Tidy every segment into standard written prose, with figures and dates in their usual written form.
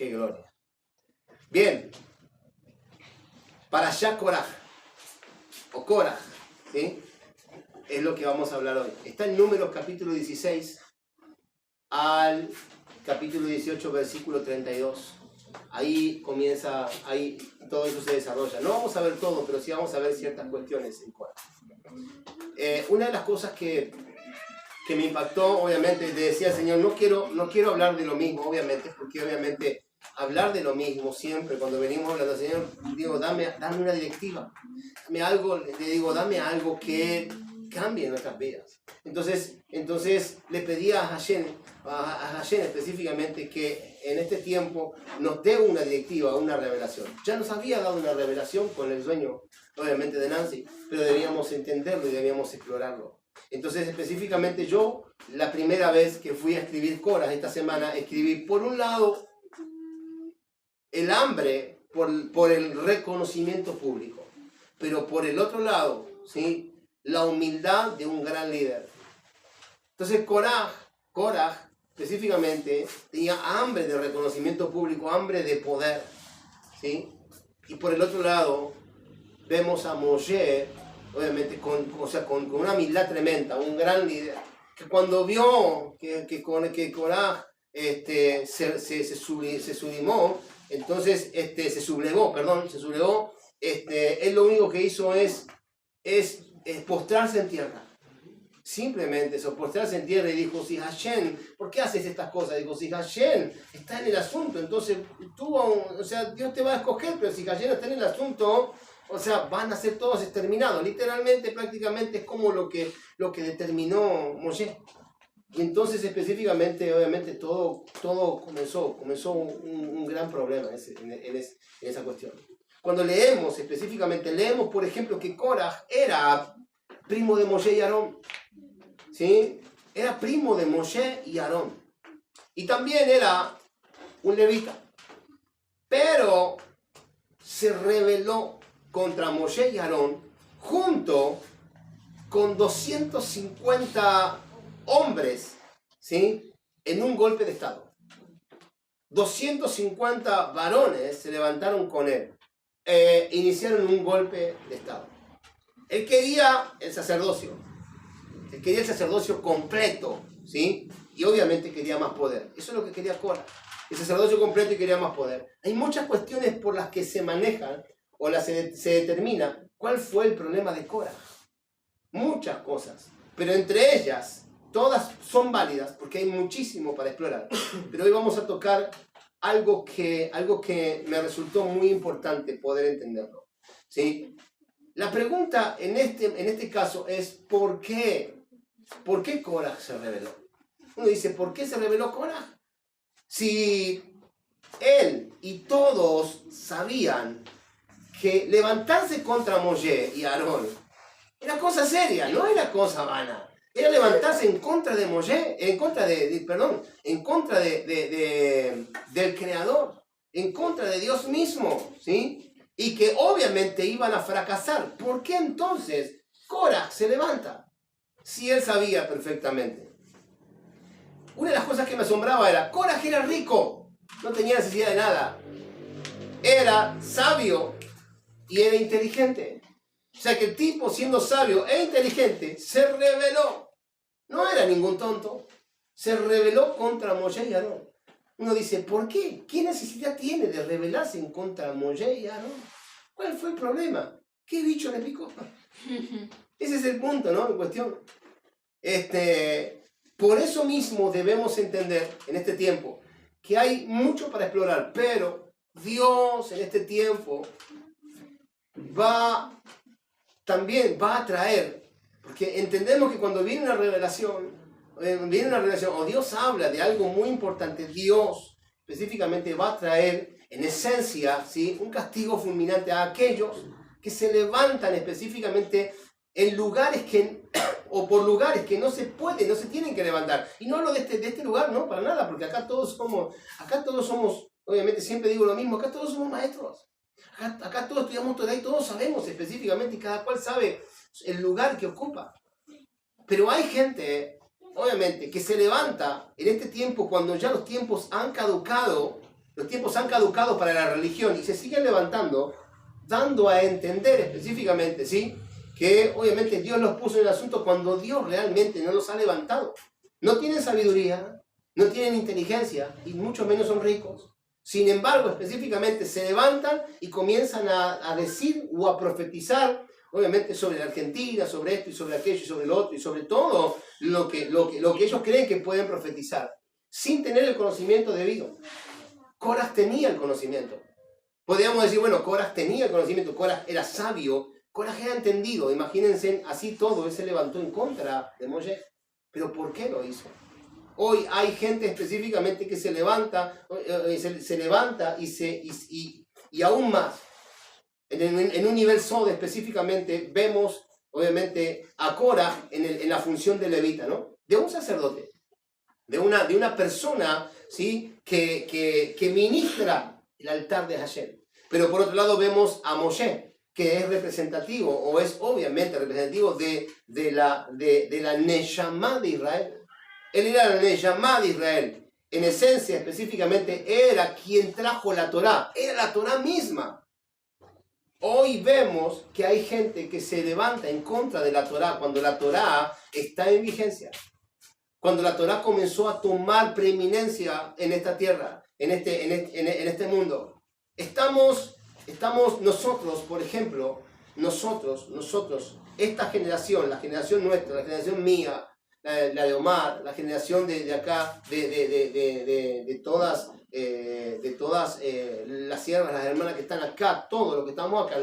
¡Qué gloria! Bien, Parashá Koraj, o Koraj, ¿sí? Es lo que vamos a hablar hoy. Está en Números capítulo 16 al capítulo 18, versículo 32. Ahí comienza, ahí todo eso se desarrolla. No vamos a ver todo, pero sí vamos a ver ciertas cuestiones en Koraj. Una de las cosas que me impactó, obviamente, le decía al Señor, no quiero hablar de lo mismo, obviamente, porque obviamente hablar de lo mismo siempre, cuando venimos hablando al Señor, digo, dame una directiva, dame algo que cambie nuestras vidas. Entonces le pedí a Hashem específicamente que en este tiempo nos dé una directiva, una revelación. Ya nos había dado una revelación con el sueño, obviamente, de Nancy, pero debíamos entenderlo y debíamos explorarlo. Entonces, específicamente yo, la primera vez que fui a escribir Koraj esta semana, escribí, por un lado, el hambre por el reconocimiento público, pero por el otro lado, ¿sí?, la humildad de un gran líder. Entonces, Koraj específicamente tenía hambre de reconocimiento público, hambre de poder, ¿sí? Y por el otro lado, vemos a Moshe, obviamente, con una humildad tremenda, un gran líder, que cuando vio que Koraj se sublevó, entonces se sublevó, él lo único que hizo es postrarse en tierra. Simplemente eso, postrarse en tierra, y dijo, si Hashem, ¿por qué haces estas cosas? Dijo, si Hashem está en el asunto, entonces Dios te va a escoger, pero si Hashem está en el asunto, van a ser todos exterminados. Literalmente, prácticamente es como lo que determinó Moshe. Y entonces específicamente, obviamente, todo comenzó un gran problema en esa cuestión. Cuando leemos, por ejemplo, que Koraj era primo de Moshe y Aarón, ¿sí? Era primo de Moshe y Aarón. Y también era un levita. Pero se rebeló contra Moshe y Aarón junto con 250 hombres, ¿sí?, en un golpe de estado. 250 varones se levantaron con él. Iniciaron un golpe de estado. Él quería el sacerdocio. Él quería el sacerdocio completo, ¿sí? Y obviamente quería más poder. Eso es lo que quería Koraj. El sacerdocio completo, y quería más poder. Hay muchas cuestiones por las que se manejan o se determina cuál fue el problema de Koraj. Muchas cosas. Pero entre ellas, todas son válidas porque hay muchísimo para explorar. Pero hoy vamos a tocar algo que me resultó muy importante poder entenderlo, ¿sí? La pregunta en este caso es ¿por qué Koraj se rebeló? Uno dice, ¿por qué se rebeló Koraj? Si él y todos sabían que levantarse contra Moshe y Aarón era cosa seria, no era cosa vana. Era levantarse en contra de Moshe, en contra del Creador, en contra de Dios mismo, ¿sí? Y que obviamente iban a fracasar. ¿Por qué entonces Koraj se levanta? Si él sabía perfectamente. Una de las cosas que me asombraba era, Koraj era rico, no tenía necesidad de nada. Era sabio y era inteligente. O sea que el tipo, siendo sabio e inteligente, se rebeló. No era ningún tonto. Se rebeló contra Moshe y Aarón. Uno dice, ¿por qué? ¿Qué necesidad tiene de rebelarse en contra de Moshe y Aarón? ¿Cuál fue el problema? ¿Qué bicho le picó? Ese es el punto, ¿no? En cuestión. Por eso mismo debemos entender en este tiempo que hay mucho para explorar, pero Dios en este tiempo también va a traer, porque entendemos que cuando viene una revelación, o Dios habla de algo muy importante, Dios específicamente va a traer en esencia, ¿sí?, un castigo fulminante a aquellos que se levantan específicamente en lugares o por lugares que no se tienen que levantar. Y no hablo de este lugar, no, para nada, porque acá todos somos, obviamente siempre digo lo mismo, acá todos somos maestros. Acá todos estudiamos Torah y todos sabemos específicamente, y cada cual sabe el lugar que ocupa. Pero hay gente, obviamente, que se levanta en este tiempo cuando ya los tiempos han caducado, Los tiempos han caducado para la religión y se siguen levantando, dando a entender específicamente, ¿sí?, que obviamente Dios los puso en el asunto cuando Dios realmente no los ha levantado. No tienen sabiduría, no tienen inteligencia y mucho menos son ricos. Sin embargo, específicamente se levantan y comienzan a decir o a profetizar, obviamente, sobre la Argentina, sobre esto y sobre aquello y sobre lo otro y sobre todo lo que ellos creen que pueden profetizar, sin tener el conocimiento debido. Coraj tenía el conocimiento. Podríamos decir, bueno, Coraj tenía el conocimiento, Coraj era sabio, Coraj era entendido. Imagínense, así todo, él se levantó en contra de Moshe. ¿Pero por qué lo hizo? Hoy hay gente específicamente que se levanta, y aún más, en un nivel sod específicamente, vemos obviamente a Coraj en la función de levita, ¿no? De un sacerdote, de una persona, ¿sí?, que ministra el altar de Hashem. Pero por otro lado vemos a Moshe, que es representativo, o es obviamente representativo de la Neshama de Israel. Él era la Neshama de Israel. En esencia, específicamente, era quien trajo la Torá. Era la Torá misma. Hoy vemos que hay gente que se levanta en contra de la Torá cuando la Torá está en vigencia. Cuando la Torá comenzó a tomar preeminencia en esta tierra, en este mundo. Estamos nosotros, por ejemplo, nosotros, esta generación, la generación nuestra, la generación mía, la de Omar, la generación de acá, de todas las siervas, las hermanas que están acá, todo lo que estamos acá,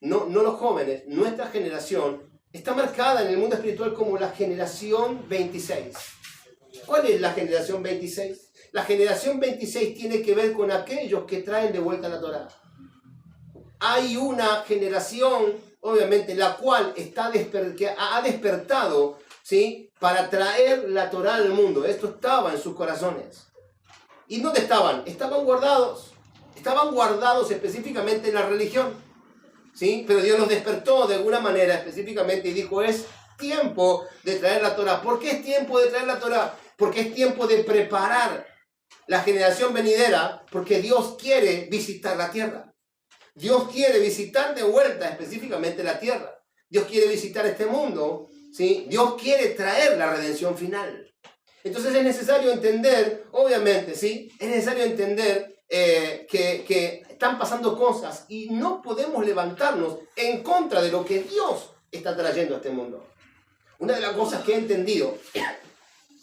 no los jóvenes, nuestra generación está marcada en el mundo espiritual como la generación 26. ¿Cuál es la generación 26? La generación 26 tiene que ver con aquellos que traen de vuelta la Torá. Hay una generación, obviamente, la cual que ha despertado, ¿sí?, para traer la Torá al mundo. Esto estaba en sus corazones. ¿Y dónde estaban? Estaban guardados específicamente en la religión, ¿sí? Pero Dios los despertó de alguna manera específicamente y dijo, es tiempo de traer la Torá. ¿Por qué es tiempo de traer la Torá? Porque es tiempo de preparar la generación venidera, porque Dios quiere visitar la tierra. Dios quiere visitar de vuelta específicamente la tierra. Dios quiere visitar este mundo, ¿sí? Dios quiere traer la redención final. Entonces es necesario entender, obviamente, ¿sí?, es necesario entender que están pasando cosas y no podemos levantarnos en contra de lo que Dios está trayendo a este mundo. Una de las cosas que he entendido,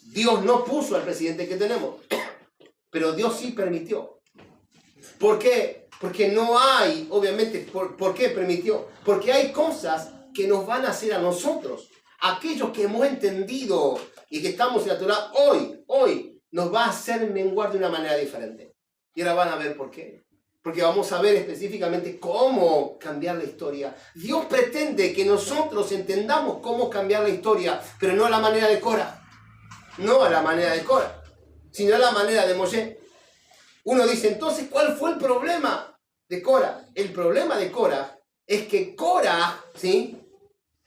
Dios no puso al presidente que tenemos, pero Dios sí permitió. ¿Por qué? Porque no hay, obviamente, ¿por qué permitió? Porque hay cosas que nos van a hacer a nosotros, aquellos que hemos entendido y que estamos en la Torá, hoy nos va a hacer menguar de una manera diferente. Y ahora van a ver por qué. Porque vamos a ver específicamente cómo cambiar la historia. Dios pretende que nosotros entendamos cómo cambiar la historia, pero no a la manera de Coraj. No a la manera de Coraj, sino a la manera de Moshe. Uno dice, entonces, ¿cuál fue el problema de Coraj? El problema de Coraj es que Coraj, ¿sí?,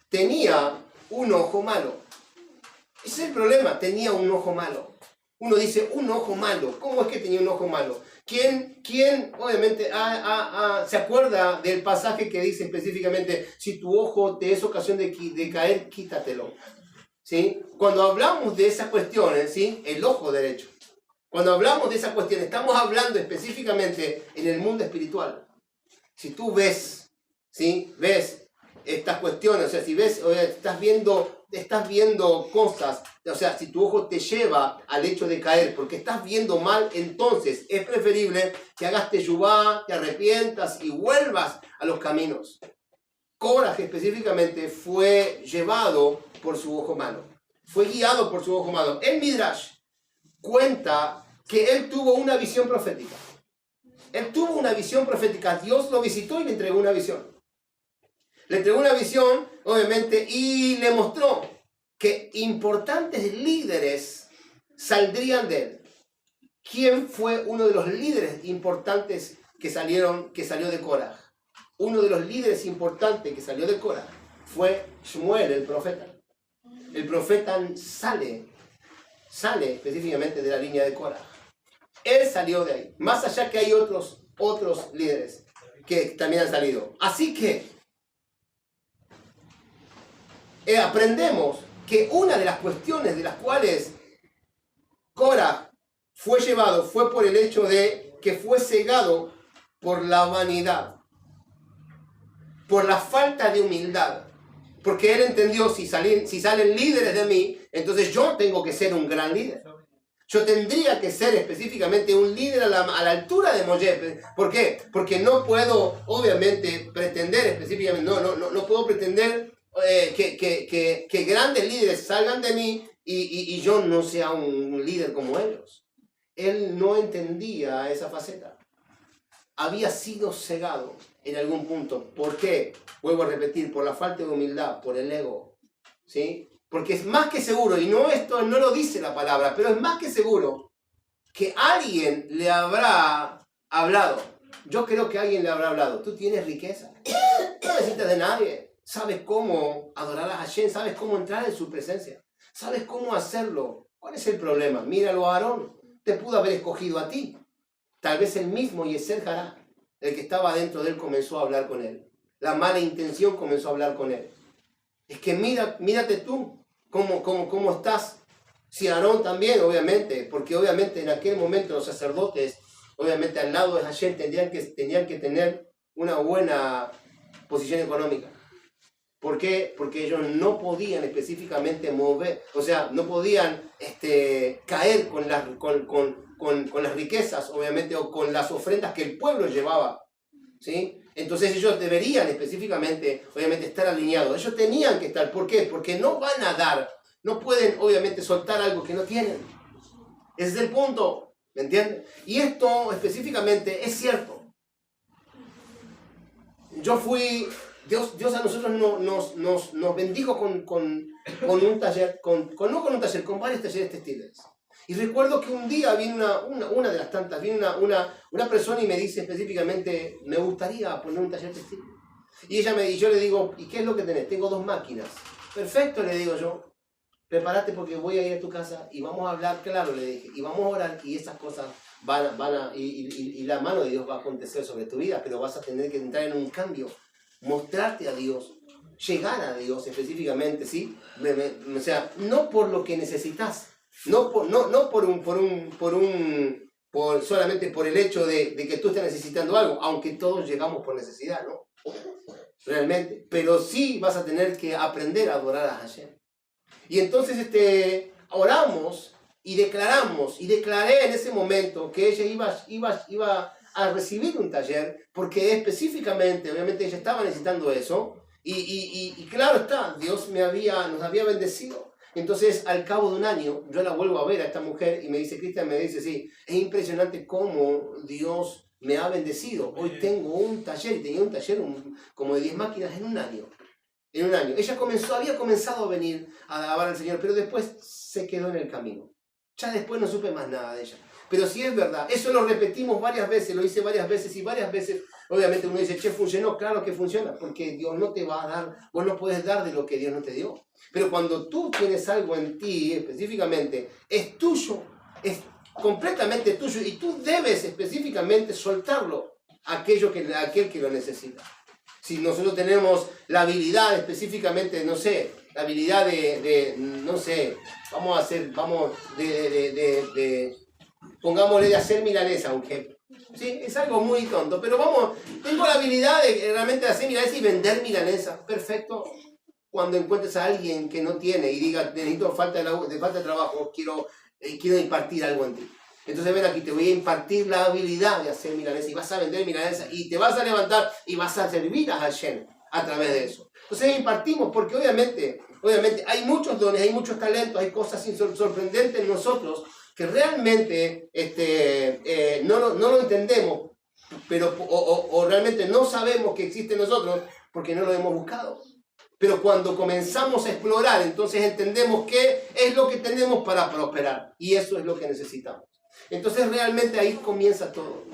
tenía un ojo malo. Ese es el problema, tenía un ojo malo. Uno dice, un ojo malo. ¿Cómo es que tenía un ojo malo? ¿Quién obviamente se acuerda del pasaje que dice específicamente, si tu ojo te es ocasión de caer, quítatelo? ¿Sí? Cuando hablamos de esas cuestiones, ¿sí?, el ojo derecho. Cuando hablamos de esas cuestiones, estamos hablando específicamente en el mundo espiritual. Si tú ves, ¿sí?, ves estas cuestiones, o sea, si ves, estás viendo cosas, o sea, si tu ojo te lleva al hecho de caer porque estás viendo mal, entonces es preferible que hagas teshuvá, te arrepientas y vuelvas a los caminos. Coraj específicamente fue llevado por su ojo malo, fue guiado por su ojo malo. El Midrash cuenta que él tuvo una visión profética. Dios lo visitó y le entregó una visión. Le entregó una visión, obviamente, y le mostró que importantes líderes saldrían de él. ¿Quién fue uno de los líderes importantes que salió de Coraj? Uno de los líderes importantes que salió de Coraj fue Shmuel, el profeta. El profeta sale específicamente de la línea de Coraj. Él salió de ahí. Más allá que hay otros líderes que también han salido. Así que aprendemos que una de las cuestiones de las cuales Cora fue llevado fue por el hecho de que fue cegado por la vanidad, por la falta de humildad. Porque él entendió, si salen líderes de mí, entonces yo tengo que ser un gran líder. Yo tendría que ser específicamente un líder a la altura de Moshe. ¿Por qué? Porque no puedo, obviamente, pretender específicamente, no puedo pretender que grandes líderes salgan de mí y yo no sea un líder como ellos. Él no entendía esa faceta. Había sido cegado en algún punto. ¿Por qué? Vuelvo a repetir, por la falta de humildad, por el ego. ¿Sí? Porque es más que seguro, y esto no lo dice la palabra, pero es más que seguro que alguien le habrá hablado. Yo creo que alguien le habrá hablado. Tú tienes riqueza. No necesitas de nadie. Sabes cómo adorar a Hashem, sabes cómo entrar en su presencia. Sabes cómo hacerlo. ¿Cuál es el problema? Míralo a Aarón. Te pudo haber escogido a ti. Tal vez el mismo Yeser Hará, el que estaba dentro de él, comenzó a hablar con él. La mala intención comenzó a hablar con él. Es que mírate tú, cómo estás. Si Aarón también, obviamente, porque obviamente en aquel momento los sacerdotes, obviamente al lado de Hashem, tenían que tener una buena posición económica. ¿Por qué? Porque ellos no podían específicamente mover, o sea, no podían caer con las riquezas, obviamente, o con las ofrendas que el pueblo llevaba, ¿sí? Entonces ellos deberían específicamente, obviamente, estar alineados. Ellos tenían que estar. ¿Por qué? Porque no van a dar, no pueden, obviamente, soltar algo que no tienen. Ese es el punto, ¿me entienden? Y esto específicamente es cierto. Dios a nosotros nos bendijo con un taller, con varios talleres textiles. Y recuerdo que un día vino una de las tantas, vino una persona y me dice específicamente, me gustaría poner un taller textil. Y yo le digo, ¿y qué es lo que tenés? Tengo 2 máquinas. Perfecto, le digo yo. Prepárate porque voy a ir a tu casa y vamos a hablar, claro, le dije, y vamos a orar y esas cosas y la mano de Dios va a acontecer sobre tu vida, pero vas a tener que entrar en un cambio, mostrarte a Dios, llegar a Dios específicamente, ¿sí? O sea, no por lo que necesitas. No solamente por el hecho de que tú estés necesitando algo, aunque todos llegamos por necesidad, ¿no? Realmente. Pero sí vas a tener que aprender a adorar a Hashem. Y entonces oramos y declaré en ese momento que ella iba a recibir un taller, porque específicamente, obviamente ella estaba necesitando eso, y claro está, Dios nos había bendecido. Entonces, al cabo de un año, yo la vuelvo a ver a esta mujer y me dice, Cristian, me dice, sí, es impresionante cómo Dios me ha bendecido. Hoy tengo un taller, y tenía un taller como de 10 máquinas en un año. Ella había comenzado a venir a alabar al Señor, pero después se quedó en el camino. Ya después no supe más nada de ella. Pero sí es verdad, eso lo repetimos varias veces, lo hice varias veces y varias veces. Obviamente uno dice, che, funcionó, claro que funciona, porque Dios no te va a dar, vos no puedes dar de lo que Dios no te dio. Pero cuando tú tienes algo en ti, específicamente, es tuyo, es completamente tuyo, y tú debes específicamente soltarlo a aquel que lo necesita. Si nosotros tenemos la habilidad específicamente, no sé, la habilidad pongámosle de hacer milanesa, aunque sí, es algo muy tonto, pero tengo la habilidad de realmente hacer milanesa y vender milanesa, perfecto. Cuando encuentres a alguien que no tiene y diga, necesito falta de trabajo, quiero impartir algo en ti. Entonces ven aquí, te voy a impartir la habilidad de hacer milanesa y vas a vender milanesa y te vas a levantar y vas a servir a Hashem a través de eso. Entonces impartimos porque obviamente hay muchos dones, hay muchos talentos, hay cosas sorprendentes en nosotros que realmente no lo entendemos, pero o realmente no sabemos que existe en nosotros porque no lo hemos buscado. Pero cuando comenzamos a explorar, entonces entendemos qué es lo que tenemos para prosperar. Y eso es lo que necesitamos. Entonces realmente ahí comienza todo.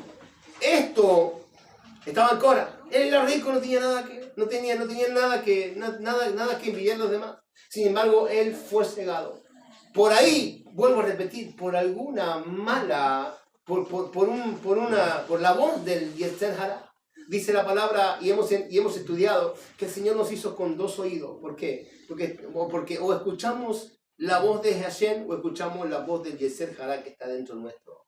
Esto estaba en Cora. Él era rico, no tenía nada que envidiar a los demás. Sin embargo, él fue cegado. Por ahí, vuelvo a repetir, por alguna mala por la voz del Yetzer Hara. Dice la palabra, y hemos estudiado, que el Señor nos hizo con dos oídos. ¿Por qué? Porque o escuchamos la voz de Hashem o escuchamos la voz del Yetzer Hara que está dentro nuestro.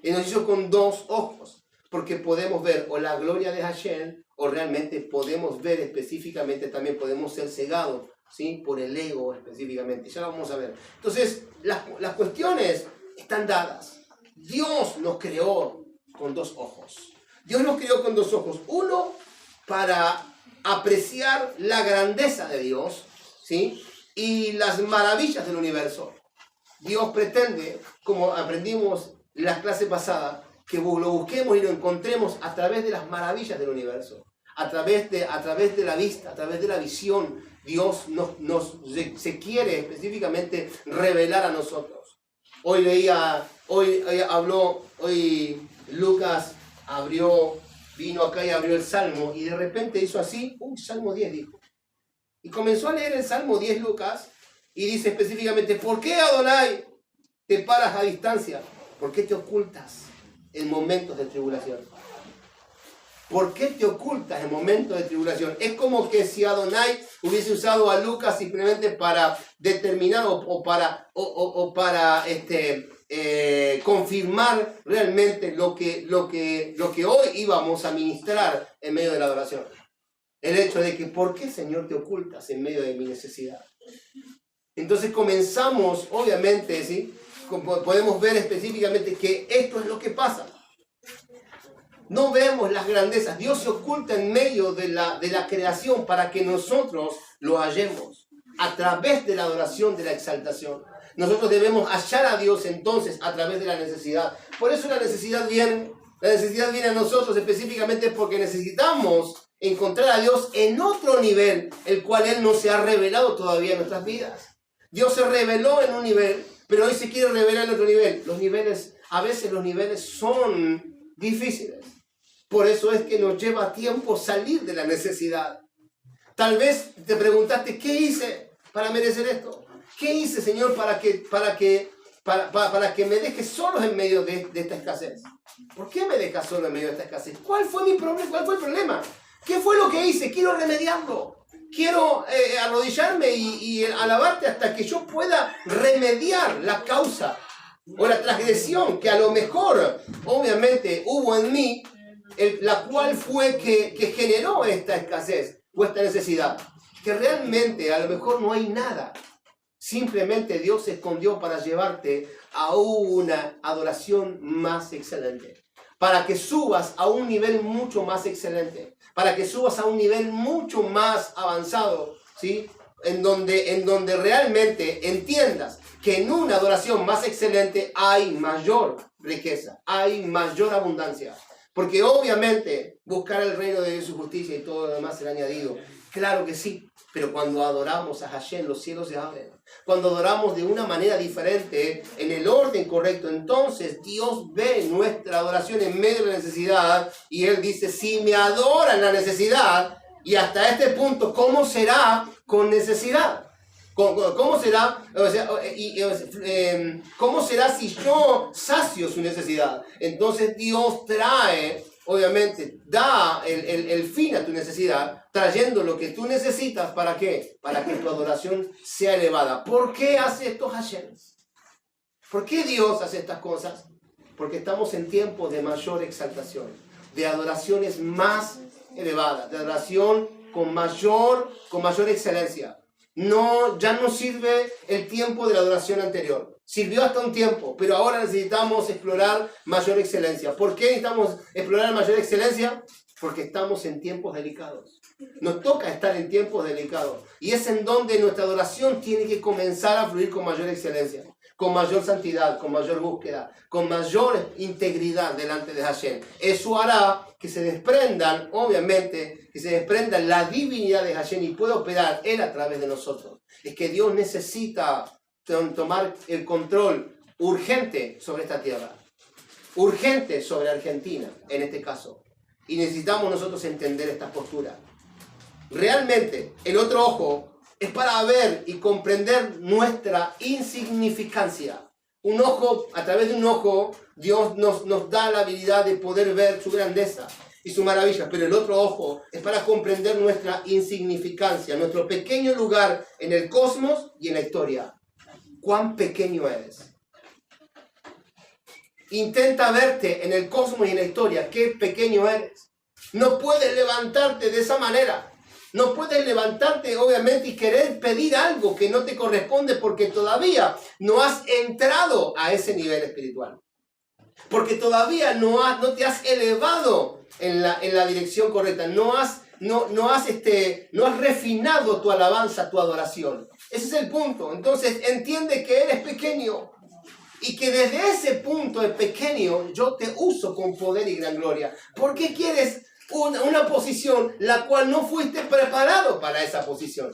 Y nos hizo con dos ojos, porque podemos ver o la gloria de Hashem o realmente podemos ver específicamente, también podemos ser cegados, ¿sí? Por el ego específicamente. Ya lo vamos a ver. Entonces, las cuestiones están dadas. Dios nos creó con dos ojos. Dios nos creó con dos ojos. Uno, para apreciar la grandeza de Dios, ¿sí? Y las maravillas del universo. Dios pretende, como aprendimos en las clases pasadas, que lo busquemos y lo encontremos a través de las maravillas del universo. A través de la vista, a través de la visión. Dios se quiere específicamente revelar a nosotros. Hoy Lucas vino acá y abrió el Salmo y de repente hizo así, Salmo 10 dijo. Y comenzó a leer el Salmo 10 Lucas y dice específicamente, ¿por qué Adonai te paras a distancia? ¿Por qué te ocultas en momentos de tribulación? ¿Por qué te ocultas en momentos de tribulación? Es como que si Adonai hubiese usado a Lucas simplemente para determinar o para confirmar realmente lo que hoy íbamos a ministrar en medio de la adoración. El hecho de que, ¿por qué, Señor, te ocultas en medio de mi necesidad? Entonces comenzamos, obviamente, ¿sí? Podemos ver específicamente que esto es lo que pasa. No vemos las grandezas. Dios se oculta en medio de la creación para que nosotros lo hallemos a través de la adoración, de la exaltación. Nosotros debemos hallar a Dios entonces a través de la necesidad. Por eso la necesidad viene a nosotros específicamente porque necesitamos encontrar a Dios en otro nivel, el cual Él no se ha revelado todavía en nuestras vidas. Dios se reveló en un nivel, pero hoy se quiere revelar en otro nivel. A veces los niveles son difíciles. Por eso es que nos lleva tiempo salir de la necesidad. Tal vez te preguntaste, ¿qué hice para merecer esto? ¿Qué hice, Señor, para que me dejes solo en medio de esta escasez? ¿Por qué me dejas solo en medio de esta escasez? ¿Cuál fue mi problema? ¿Cuál fue el problema? ¿Qué fue lo que hice? Quiero remediarlo. Quiero arrodillarme y alabarte hasta que yo pueda remediar la causa o la transgresión que a lo mejor, obviamente, hubo en mí, la cual fue que generó esta escasez o esta necesidad. Que realmente a lo mejor no hay nada. Simplemente Dios se escondió para llevarte a una adoración más excelente. Para que subas a un nivel mucho más excelente. Para que subas a un nivel mucho más avanzado, ¿sí? En donde realmente entiendas que en una adoración más excelente hay mayor riqueza, hay mayor abundancia. Porque obviamente buscar el reino de Dios y su justicia y todo lo demás será añadido. Claro que sí, pero cuando adoramos a Hashem, los cielos se abren. Cuando adoramos de una manera diferente, en el orden correcto, entonces Dios ve nuestra adoración en medio de la necesidad y Él dice, si me adoran la necesidad, y hasta este punto, ¿cómo será con necesidad? ¿Cómo será? ¿Cómo será si yo sacio su necesidad? Entonces Dios trae, obviamente, da el fin a tu necesidad, trayendo lo que tú necesitas. ¿Para qué? Para que tu adoración sea elevada. ¿Por qué hace esto Hashem? ¿Por qué Dios hace estas cosas? Porque estamos en tiempos de mayor exaltación, de adoraciones más elevadas, de adoración con mayor excelencia. Ya no sirve el tiempo de la adoración anterior. Sirvió hasta un tiempo, pero ahora necesitamos explorar mayor excelencia. ¿Por qué necesitamos explorar mayor excelencia? Porque estamos en tiempos delicados. Nos toca estar en tiempos delicados. Y es en donde nuestra adoración tiene que comenzar a fluir con mayor excelencia, con mayor santidad, con mayor búsqueda, con mayor integridad delante de Hashem. Eso hará que se desprendan, obviamente, que se desprenda la divinidad de Hashem y pueda operar Él a través de nosotros. Es que Dios necesita tomar el control urgente sobre esta tierra, urgente sobre Argentina, en este caso. Y necesitamos nosotros entender esta postura. Realmente, el otro ojo es para ver y comprender nuestra insignificancia. Un ojo, a través de un ojo, Dios nos da la habilidad de poder ver su grandeza y su maravilla, pero el otro ojo es para comprender nuestra insignificancia, nuestro pequeño lugar en el cosmos y en la historia. ¿Cuán pequeño eres? Intenta verte en el cosmos y en la historia. ¿Qué pequeño eres? No puedes levantarte de esa manera. No puedes levantarte, obviamente, y querer pedir algo que no te corresponde porque todavía no has entrado a ese nivel espiritual. Porque todavía no te has elevado en la dirección correcta. No has refinado tu alabanza, tu adoración. Ese es el punto. Entonces, entiende que eres pequeño. Y que desde ese punto de pequeño yo te uso con poder y gran gloria. ¿Por qué quieres una posición la cual no fuiste preparado para esa posición?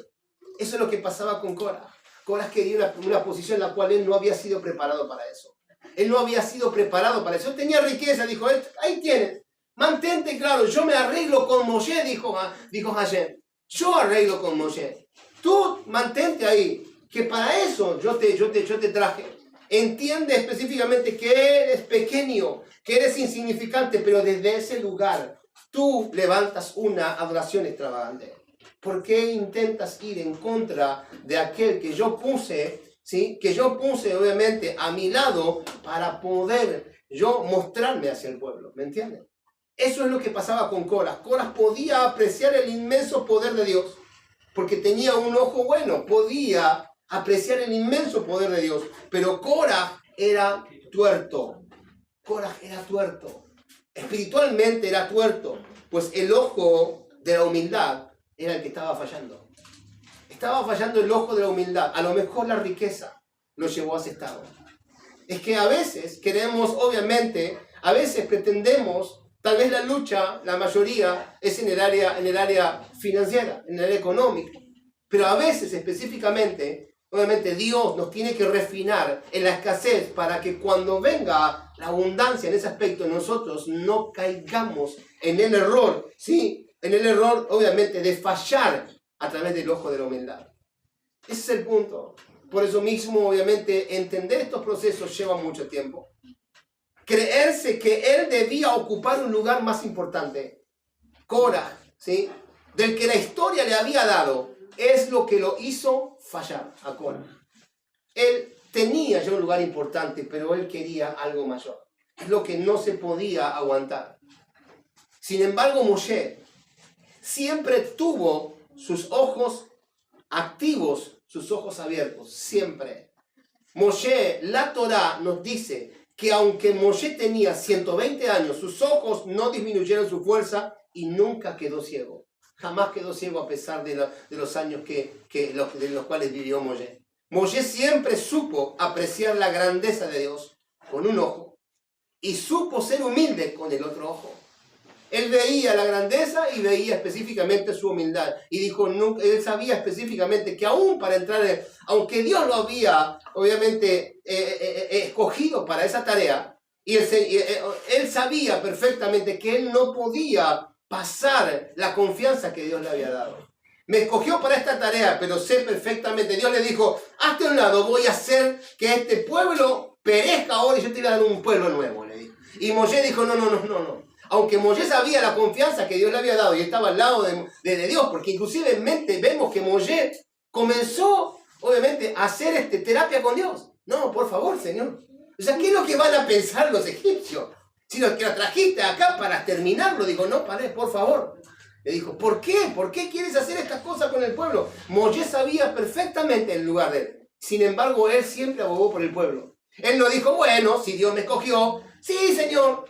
Eso es lo que pasaba con Korah. Korah quería una posición en la cual él no había sido preparado para eso. Él no había sido preparado para eso. Él tenía riqueza, dijo, ahí tienes. Mantente claro, yo me arreglo con Moshe, dijo Hashem. Yo arreglo con Moshe. Tú mantente ahí, que para eso yo te traje. Entiende específicamente que eres pequeño, que eres insignificante, pero desde ese lugar tú levantas una adoración extravagante. ¿Por qué intentas ir en contra de aquel que yo puse, ¿sí? Que yo puse obviamente a mi lado para poder yo mostrarme hacia el pueblo? ¿Me entienden? Eso es lo que pasaba con Korah. Korah podía apreciar el inmenso poder de Dios porque tenía un ojo bueno, podía apreciar el inmenso poder de Dios. Pero Korah era tuerto. Korah era tuerto. Espiritualmente era tuerto. Pues el ojo de la humildad era el que estaba fallando. Estaba fallando el ojo de la humildad. A lo mejor la riqueza lo llevó a ese estado. Es que a veces queremos, obviamente, a veces pretendemos, tal vez la lucha, la mayoría, es en el área financiera, en el área económica. Pero a veces específicamente, obviamente Dios nos tiene que refinar en la escasez para que cuando venga la abundancia en ese aspecto nosotros no caigamos en el error, ¿sí? En el error obviamente de fallar a través del ojo de la humildad. Ese es el punto. Por eso mismo obviamente entender estos procesos lleva mucho tiempo. Creerse que él debía ocupar un lugar más importante. Korah, ¿sí? Del que la historia le había dado. Es lo que lo hizo fallar a Korah. Él tenía ya un lugar importante, pero él quería algo mayor. Es lo que no se podía aguantar. Sin embargo, Moshe siempre tuvo sus ojos activos, sus ojos abiertos, siempre. Moshe, la Torá nos dice que aunque Moshe tenía 120 años, sus ojos no disminuyeron su fuerza y nunca quedó ciego. Jamás quedó ciego a pesar de los años de los cuales vivió Moshe. Moshe siempre supo apreciar la grandeza de Dios con un ojo y supo ser humilde con el otro ojo. Él veía la grandeza y veía específicamente su humildad. Y dijo, él sabía específicamente que aún para entrar, aunque Dios lo había obviamente escogido para esa tarea, y él sabía perfectamente que él no podía pasar la confianza que Dios le había dado. Me escogió para esta tarea, pero sé perfectamente. Dios le dijo, hazte a un lado, voy a hacer que este pueblo perezca ahora y yo te voy a dar un pueblo nuevo, le dijo. Y Moshe dijo, no. Aunque Moshe sabía la confianza que Dios le había dado y estaba al lado de Dios, porque inclusive vemos que Moshe comenzó, obviamente, a hacer terapia con Dios. No, por favor, Señor. O sea, ¿qué es lo que van a pensar los egipcios? Si los que lo trajiste acá para terminarlo, digo, no, paré, por favor. Le dijo, ¿por qué? ¿Por qué quieres hacer estas cosas con el pueblo? Moshe sabía perfectamente el lugar de él. Sin embargo, él siempre abogó por el pueblo. Él no dijo, bueno, si Dios me escogió, sí, Señor,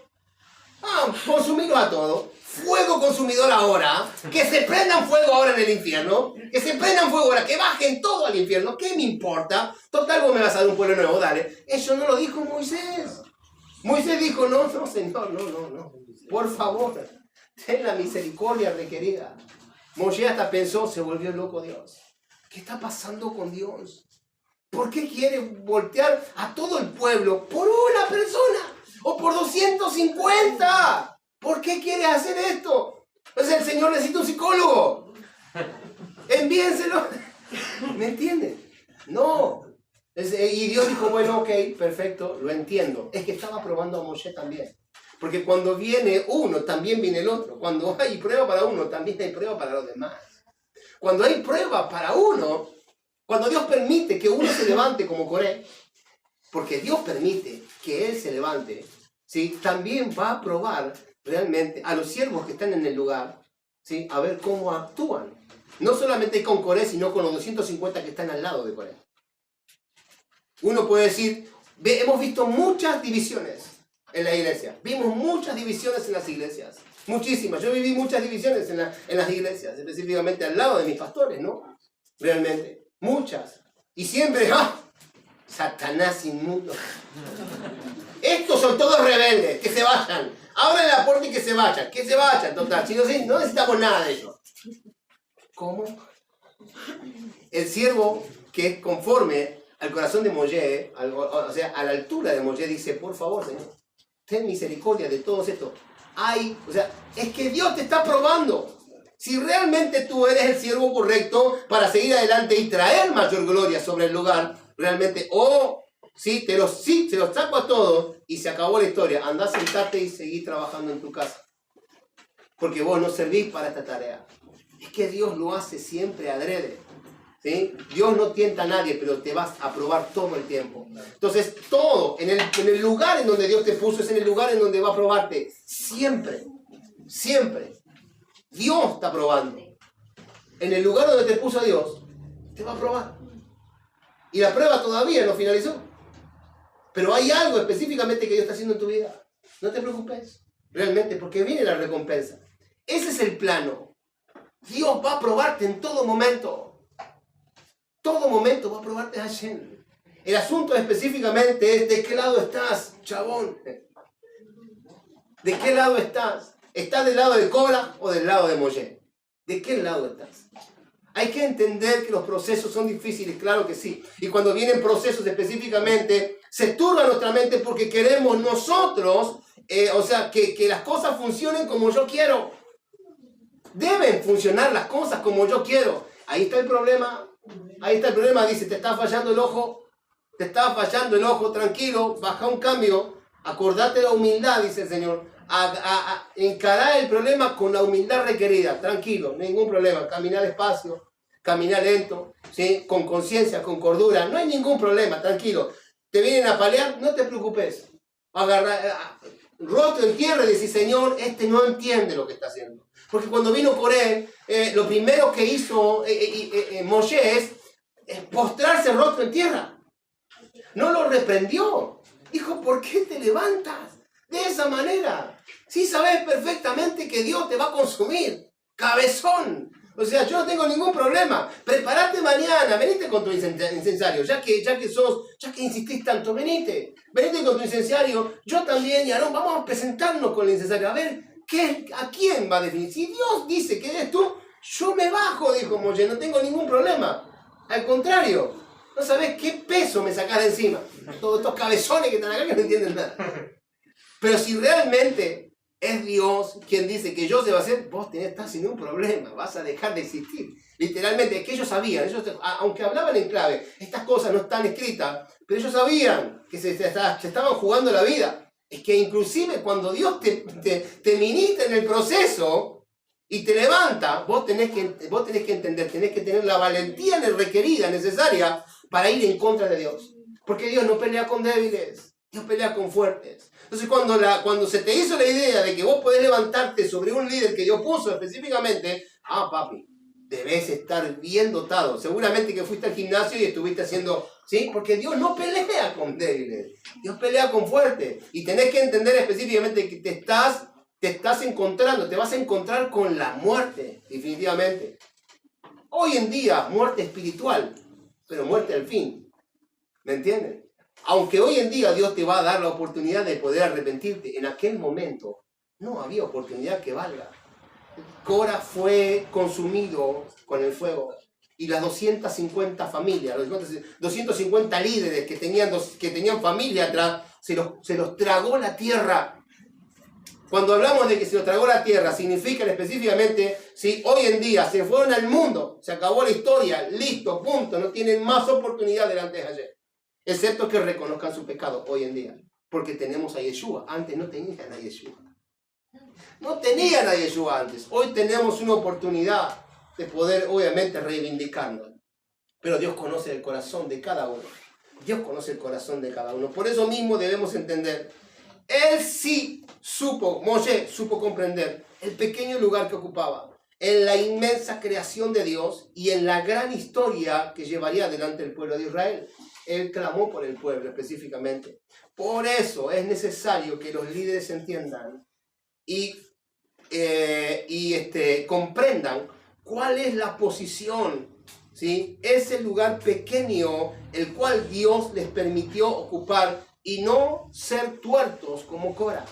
consumirlo a todo. Fuego consumidor ahora. Que se prendan fuego ahora en el infierno. Que se prendan fuego ahora. Que bajen todo al infierno. ¿Qué me importa? Total, vos me vas a dar un pueblo nuevo, dale. Eso no lo dijo Moisés. Moisés dijo, no, Señor, no. Por favor, ten la misericordia requerida. Moshe hasta pensó, se volvió loco Dios. ¿Qué está pasando con Dios? ¿Por qué quiere voltear a todo el pueblo por una persona? ¿O por 250? ¿Por qué quiere hacer esto? Entonces el Señor necesita un psicólogo. Envíenselo. ¿Me entienden? No. Y Dios dijo, bueno, ok, perfecto, lo entiendo. Es que estaba probando a Moshe también. Porque cuando viene uno, también viene el otro. Cuando hay prueba para uno, también hay prueba para los demás. Cuando hay prueba para uno, cuando Dios permite que uno se levante como Coré, porque Dios permite que él se levante, ¿sí? También va a probar realmente a los siervos que están en el lugar, ¿sí? A ver cómo actúan. No solamente con Coré, sino con los 250 que están al lado de Coré. Uno puede decir, hemos visto muchas divisiones en la iglesia. Vimos muchas divisiones en las iglesias. Muchísimas. Yo viví muchas divisiones en las iglesias, específicamente al lado de mis pastores, ¿no? Realmente. Muchas. Y siempre, ¡ah! Satanás inmundo. Estos son todos rebeldes. Que se vayan. Abran la puerta y que se vayan. Que se vayan, total. Si no necesitamos nada de ellos. ¿Cómo? El siervo que es conforme al corazón de Moshe, o sea, a la altura de Moshe, dice, por favor, Señor, ten misericordia de todos estos. O sea, es que Dios te está probando. Si realmente tú eres el siervo correcto para seguir adelante y traer mayor gloria sobre el lugar, realmente, sí, se los saco a todos y se acabó la historia. Andá, sentate y seguí trabajando en tu casa. Porque vos no servís para esta tarea. Es que Dios lo hace siempre adrede. ¿Sí? Dios no tienta a nadie, pero te vas a probar todo el tiempo. Entonces, todo, en el lugar en donde Dios te puso, es en el lugar en donde va a probarte. Siempre, siempre. Dios está probando. En el lugar donde te puso Dios, te va a probar. Y la prueba todavía no finalizó. Pero hay algo específicamente que Dios está haciendo en tu vida. No te preocupes, realmente, porque viene la recompensa. Ese es el plano. Dios va a probarte en todo momento. Todo momento va a probarte a Hashem. El asunto específicamente es de qué lado estás, chabón. ¿De qué lado estás? ¿Estás del lado de Cobra o del lado de Moshe? ¿De qué lado estás? Hay que entender que los procesos son difíciles, claro que sí. Y cuando vienen procesos específicamente, se turba nuestra mente porque queremos nosotros, que las cosas funcionen como yo quiero. Deben funcionar las cosas como yo quiero. Ahí está el problema. Ahí está el problema, dice, te está fallando el ojo, tranquilo, baja un cambio, acordate la humildad, dice el Señor, encarar el problema con la humildad requerida, tranquilo, ningún problema, caminar despacio, caminar lento, ¿sí? Con conciencia, con cordura, no hay ningún problema, tranquilo, te vienen a palear, no te preocupes, rostro en tierra y decir, Señor, este no entiende lo que está haciendo. Porque cuando vino Coré, lo primero que hizo Moshe es postrarse rostro en tierra. No lo reprendió. Dijo, ¿por qué te levantas de esa manera? Si sabes perfectamente que Dios te va a consumir. Cabezón. O sea, yo no tengo ningún problema. Prepárate mañana, venite con tu incensario. Ya que insistís tanto, venite con tu incensario. Yo también y Aarón, vamos a presentarnos con el incensario. A ver, ¿a quién va a definir? Si Dios dice que eres tú, yo me bajo, dijo Moshe, no tengo ningún problema. Al contrario, no sabés qué peso me sacás de encima. Todos estos cabezones que están acá que no entienden nada. Pero si realmente es Dios quien dice que yo se va a hacer, vos estás sin un problema, vas a dejar de existir. Literalmente, es que ellos sabían, aunque hablaban en clave, estas cosas no están escritas, pero ellos sabían que se estaban jugando la vida. Es que inclusive cuando Dios te ministra en el proceso y te levanta, vos tenés que entender, tenés que tener la valentía requerida, necesaria, para ir en contra de Dios. Porque Dios no pelea con débiles, Dios pelea con fuertes. Entonces cuando se te hizo la idea de que vos podés levantarte sobre un líder que Dios puso específicamente, papi, debes estar bien dotado. Seguramente que fuiste al gimnasio y estuviste haciendo, ¿sí? Porque Dios no pelea con débiles, Dios pelea con fuertes. Y tenés que entender específicamente que te vas a encontrar con la muerte, definitivamente. Hoy en día, muerte espiritual, pero muerte al fin. ¿Me entienden? Aunque hoy en día Dios te va a dar la oportunidad de poder arrepentirte, en aquel momento no había oportunidad que valga. Cora fue consumido con el fuego. Y las 250 familias, los 250 líderes que tenían familia atrás, se los tragó la tierra. Cuando hablamos de que se los tragó la tierra, significa específicamente, si hoy en día se fueron al mundo, se acabó la historia, listo, punto, no tienen más oportunidad delante de ayer. excepto que reconozcan su pecado hoy en día, porque tenemos a Yeshua. Antes no tenían a Yeshua. No tenían a Yeshua antes. Hoy tenemos una oportunidad de poder, obviamente, reivindicarnos. Pero Dios conoce el corazón de cada uno. Dios conoce el corazón de cada uno. Por eso mismo debemos entender. Él sí supo, Moshe supo comprender el pequeño lugar que ocupaba en la inmensa creación de Dios y en la gran historia que llevaría adelante el pueblo de Israel. Él clamó por el pueblo específicamente. Por eso es necesario que los líderes entiendan y comprendan cuál es la posición, ¿sí? Ese lugar pequeño el cual Dios les permitió ocupar y no ser tuertos como Cora.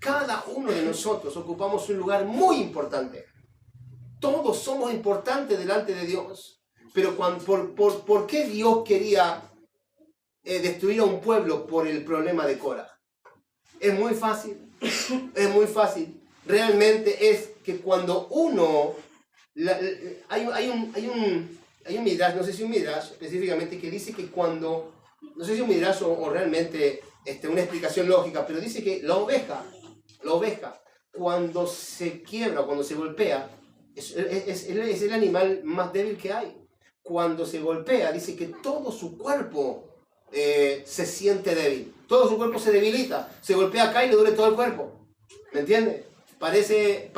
Cada uno de nosotros ocupamos un lugar muy importante. Todos somos importantes delante de Dios. Pero ¿por qué Dios quería destruir a un pueblo por el problema de Cora? Es muy fácil. Es muy fácil. Realmente es que cuando uno... hay un midrash, no sé si un midrash específicamente, que dice que cuando... No sé si un midrash o realmente una explicación lógica, pero dice que la oveja, cuando se quiebra, cuando se golpea, es el animal más débil que hay. Cuando se golpea, dice que todo su cuerpo se siente débil. Todo su cuerpo se debilita. Se golpea acá y le duele todo el cuerpo. ¿Me entiendes? Parece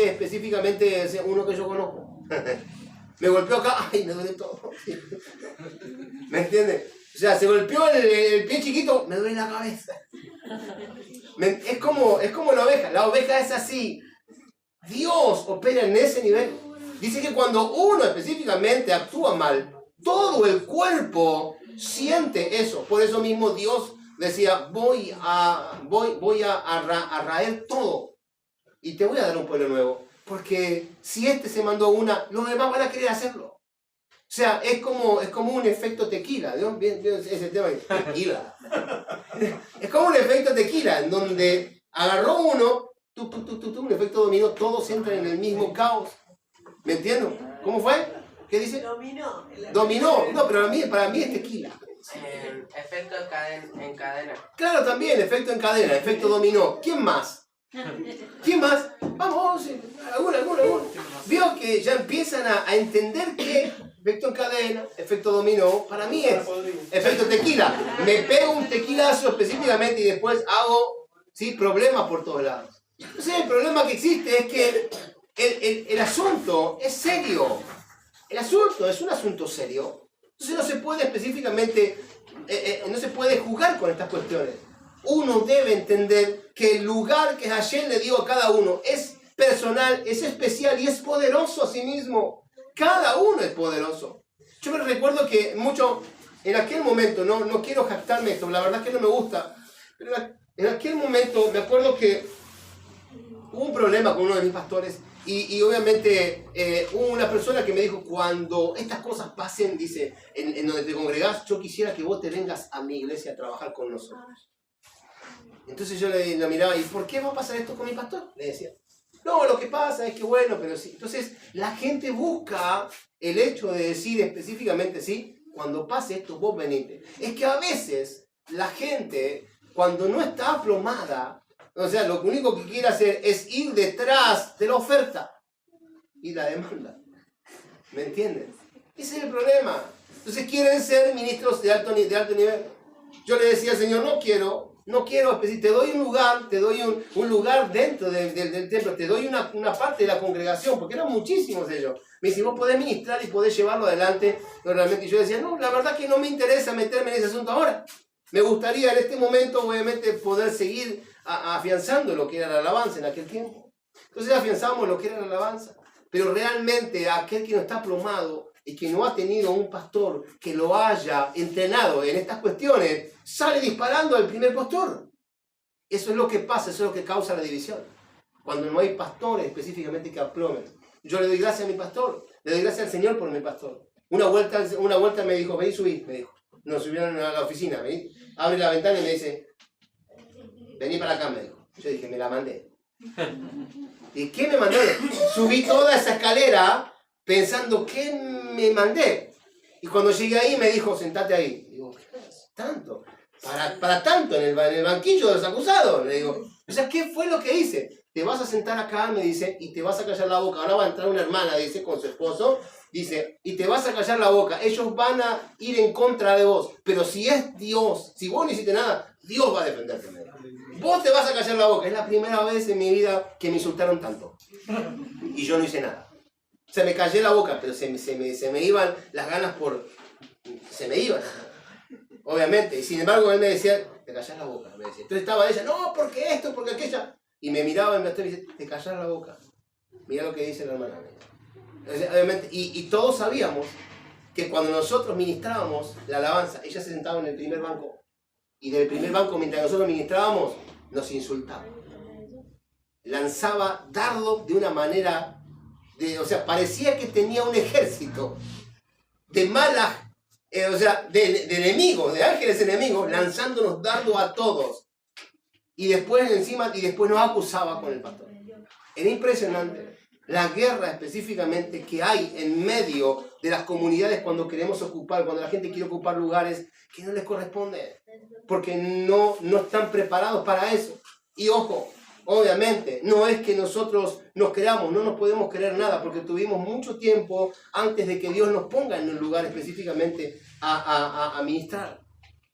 específicamente uno que yo conozco. Me golpeó acá, ay, me duele todo. ¿Me entiendes? O sea, se golpeó el pie chiquito, me duele la cabeza. Es como la oveja. La oveja es así. Dios opera en ese nivel. Dice que cuando uno específicamente actúa mal, todo el cuerpo siente eso. Por eso mismo Dios decía, voy a raer todo y te voy a dar un pueblo nuevo. Porque si se mandó una, los demás van a querer hacerlo. O sea, es como un efecto tequila. ¿No? Bien, ese tema de tequila. Es como un efecto tequila, en donde agarró uno, un efecto dominó, todos entran en el mismo caos. ¿Me entiendo? ¿Cómo fue? ¿Qué dice? Dominó. No, pero para mí es tequila. Efecto en cadena. Claro, también, efecto en cadena, efecto dominó. ¿Quién más? Vamos, alguno. Vio que ya empiezan a entender que efecto en cadena, efecto dominó, para mí es efecto tequila. Me pego un tequilazo específicamente y después hago problemas por todos lados. Entonces el problema que existe es que el asunto es serio. El asunto es un asunto serio. Entonces no se puede específicamente, no se puede jugar con estas cuestiones. Uno debe entender que el lugar que Hashem le dio a cada uno es personal, es especial y es poderoso a sí mismo. Cada uno es poderoso. Yo me recuerdo que mucho, en aquel momento, no quiero jactarme esto, la verdad que no me gusta, pero en aquel momento me acuerdo que hubo un problema con uno de mis pastores y obviamente hubo una persona que me dijo, cuando estas cosas pasen, dice, en donde te congregás, yo quisiera que vos te vengas a mi iglesia a trabajar con nosotros. Entonces yo le miraba, ¿y por qué va a pasar esto con mi pastor? Le decía. No, lo que pasa es que bueno, pero sí. Entonces la gente busca el hecho de decir específicamente, sí, cuando pase esto vos venite. Es que a veces la gente, cuando no está aplomada, o sea, lo único que quiere hacer es ir detrás de la oferta y la demanda. ¿Me entienden? Ese es el problema. Entonces quieren ser ministros de alto nivel. Yo le decía al Señor, no quiero, te doy un lugar dentro del templo, te doy una parte de la congregación, porque eran muchísimos ellos. Me dice, vos podés ministrar y podés llevarlo adelante. Pero realmente yo decía, no, la verdad que no me interesa meterme en ese asunto ahora. Me gustaría en este momento, obviamente, poder seguir afianzando lo que era la alabanza en aquel tiempo. Entonces afianzamos lo que era la alabanza. Pero realmente aquel que no está aplomado y que no ha tenido un pastor que lo haya entrenado en estas cuestiones, sale disparando al primer pastor. Eso es lo que pasa, eso es lo que causa la división. Cuando no hay pastores específicamente que aplomen. Yo le doy gracias a mi pastor, le doy gracias al Señor por mi pastor. Una vuelta me dijo, vení, subí, me dijo. Nos subieron a la oficina, vení, abre la ventana y me dice, vení para acá, me dijo. Yo dije, me la mandé. ¿Y qué me mandé? Subí toda esa escalera pensando, ¿qué me mandé? Y cuando llegué ahí me dijo, sentate ahí. Digo, ¿qué es? tanto. Para tanto, en el banquillo de los acusados. Le digo, o sea, ¿qué fue lo que hice? Te vas a sentar acá, me dice, y te vas a callar la boca. Ahora va a entrar una hermana, dice, con su esposo, dice, y te vas a callar la boca. Ellos van a ir en contra de vos. Pero si es Dios, si vos no hiciste nada, Dios va a defenderte. Vos te vas a callar la boca. Es la primera vez en mi vida que me insultaron tanto. Y yo no hice nada. O sea, me callé la boca, pero se me iban las ganas se me iban. Obviamente. Y sin embargo, él me decía, te callás la boca. Me decía. Entonces estaba ella, no, porque esto, porque aquella. Y me miraba en la tele y me decía, te callás la boca. Mira lo que dice la hermana. Obviamente, y todos sabíamos que cuando nosotros ministrábamos la alabanza, ella se sentaba en el primer banco. Y del primer banco, mientras nosotros ministrábamos, nos insultaba. Lanzaba dardo de una manera, o sea, parecía que tenía un ejército de malas, o sea, de enemigos, de ángeles enemigos, lanzándonos dardo a todos. Y después nos acusaba con el pastor. Era impresionante la guerra específicamente que hay en medio de las comunidades cuando queremos ocupar, cuando la gente quiere ocupar lugares que no les corresponde, porque no están preparados para eso. Y ojo, obviamente, no es que nosotros nos creamos, no nos podemos creer nada, porque tuvimos mucho tiempo antes de que Dios nos ponga en un lugar específicamente a ministrar,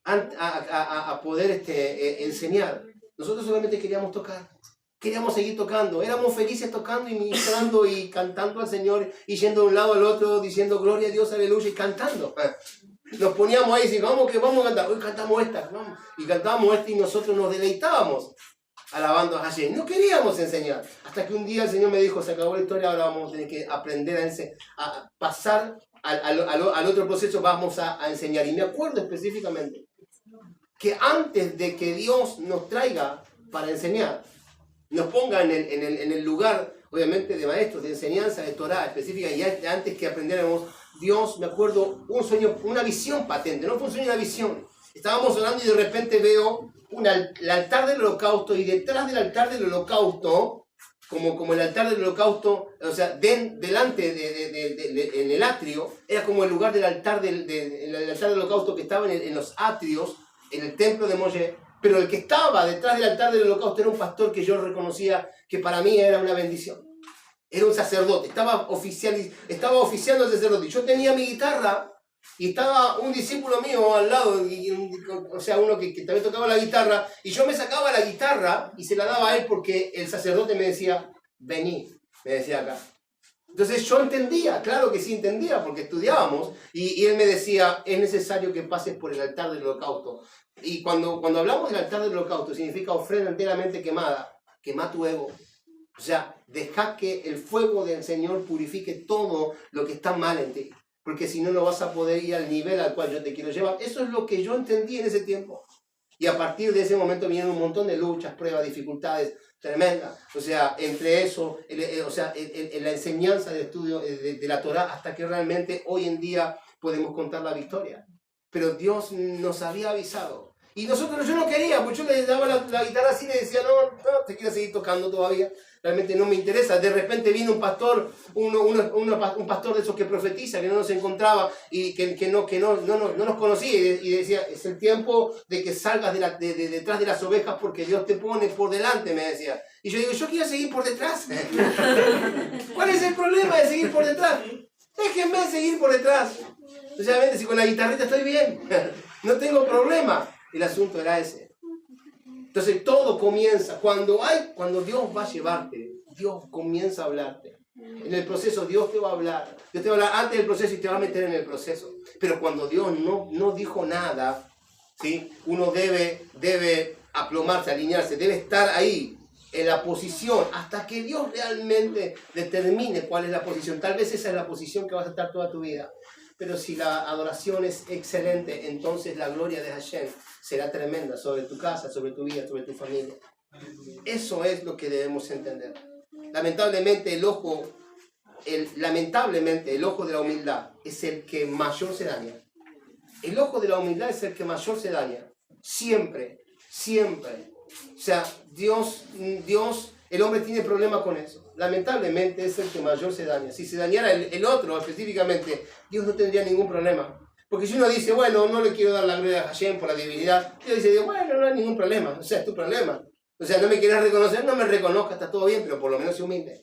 a poder enseñar. Nosotros solamente queríamos tocar, queríamos seguir tocando, éramos felices tocando y ministrando y cantando al Señor y yendo de un lado al otro diciendo gloria a Dios, aleluya, y cantando. Nos poníamos ahí y decíamos, vamos a cantar, hoy cantamos esta, vamos. Y cantábamos esta y nosotros nos deleitábamos alabando a Hashem. No queríamos enseñar, hasta que un día el Señor me dijo, se acabó la historia, ahora vamos a tener que aprender a pasar al otro proceso, vamos a enseñar. Y me acuerdo específicamente que antes de que Dios nos traiga para enseñar, nos ponga en el lugar, obviamente, de maestros, de enseñanza, de Torah específica, y antes que aprendiéramos, Dios, me acuerdo, un sueño, una visión patente, no fue un sueño, una visión. Estábamos orando y de repente veo el altar del holocausto, y detrás del altar del holocausto, como el altar del holocausto, o sea, delante en el atrio, era como el lugar del altar el altar del holocausto que estaba en los atrios, en el templo de Moshe, pero el que estaba detrás del altar del holocausto era un pastor que yo reconocía que para mí era una bendición. Era un sacerdote, estaba oficiando el sacerdote. Yo tenía mi guitarra y estaba un discípulo mío al lado, o sea, uno que también tocaba la guitarra, y yo me sacaba la guitarra y se la daba a él porque el sacerdote me decía, vení, me decía acá. Entonces yo entendía, claro que sí entendía, porque estudiábamos, y él me decía, es necesario que pases por el altar del holocausto. Y cuando hablamos del altar del holocausto, significa ofrenda enteramente quemada, quema tu ego. O sea, deja que el fuego del Señor purifique todo lo que está mal en ti, porque si no, no vas a poder ir al nivel al cual yo te quiero llevar. Eso es lo que yo entendí en ese tiempo. Y a partir de ese momento vinieron un montón de luchas, pruebas, dificultades tremendas. O sea, entre eso, la enseñanza del estudio de la Torah, hasta que realmente hoy en día podemos contar la victoria. Pero Dios nos había avisado. Y yo no quería, pues yo le daba la guitarra así y le decía, no, te quiero seguir tocando todavía. Realmente no me interesa. De repente vino un pastor, un pastor de esos que profetiza, que no nos encontraba y que no nos conocía, y decía, es el tiempo de que salgas detrás de las ovejas porque Dios te pone por delante, me decía. Y yo digo, yo quiero seguir por detrás. ¿Cuál es el problema de seguir por detrás? Déjenme seguir por detrás. Sinceramente, si con la guitarrita estoy bien, no tengo problema. El asunto era ese. Entonces todo comienza, cuando Dios va a llevarte, Dios comienza a hablarte. En el proceso Dios te va a hablar. Dios te va a hablar antes del proceso y te va a meter en el proceso. Pero cuando Dios no dijo nada, ¿sí? Uno debe aplomarse, alinearse, debe estar ahí en la posición hasta que Dios realmente determine cuál es la posición. Tal vez esa es la posición que vas a estar toda tu vida. Pero si la adoración es excelente, entonces la gloria de Hashem será tremenda sobre tu casa, sobre tu vida, sobre tu familia. Eso es lo que debemos entender. Lamentablemente el ojo de la humildad es el que mayor se daña. El ojo de la humildad es el que mayor se daña. Siempre, siempre. O sea, Dios, el hombre tiene problema con eso. Lamentablemente es el que mayor se daña. Si se dañara el otro específicamente, Dios no tendría ningún problema. Porque si uno dice, bueno, no le quiero dar la gloria a Hashem por la divinidad, Dios dice, bueno, no hay ningún problema, o sea, es tu problema. O sea, no me quieres reconocer, no me reconozca, está todo bien, pero por lo menos se humilde.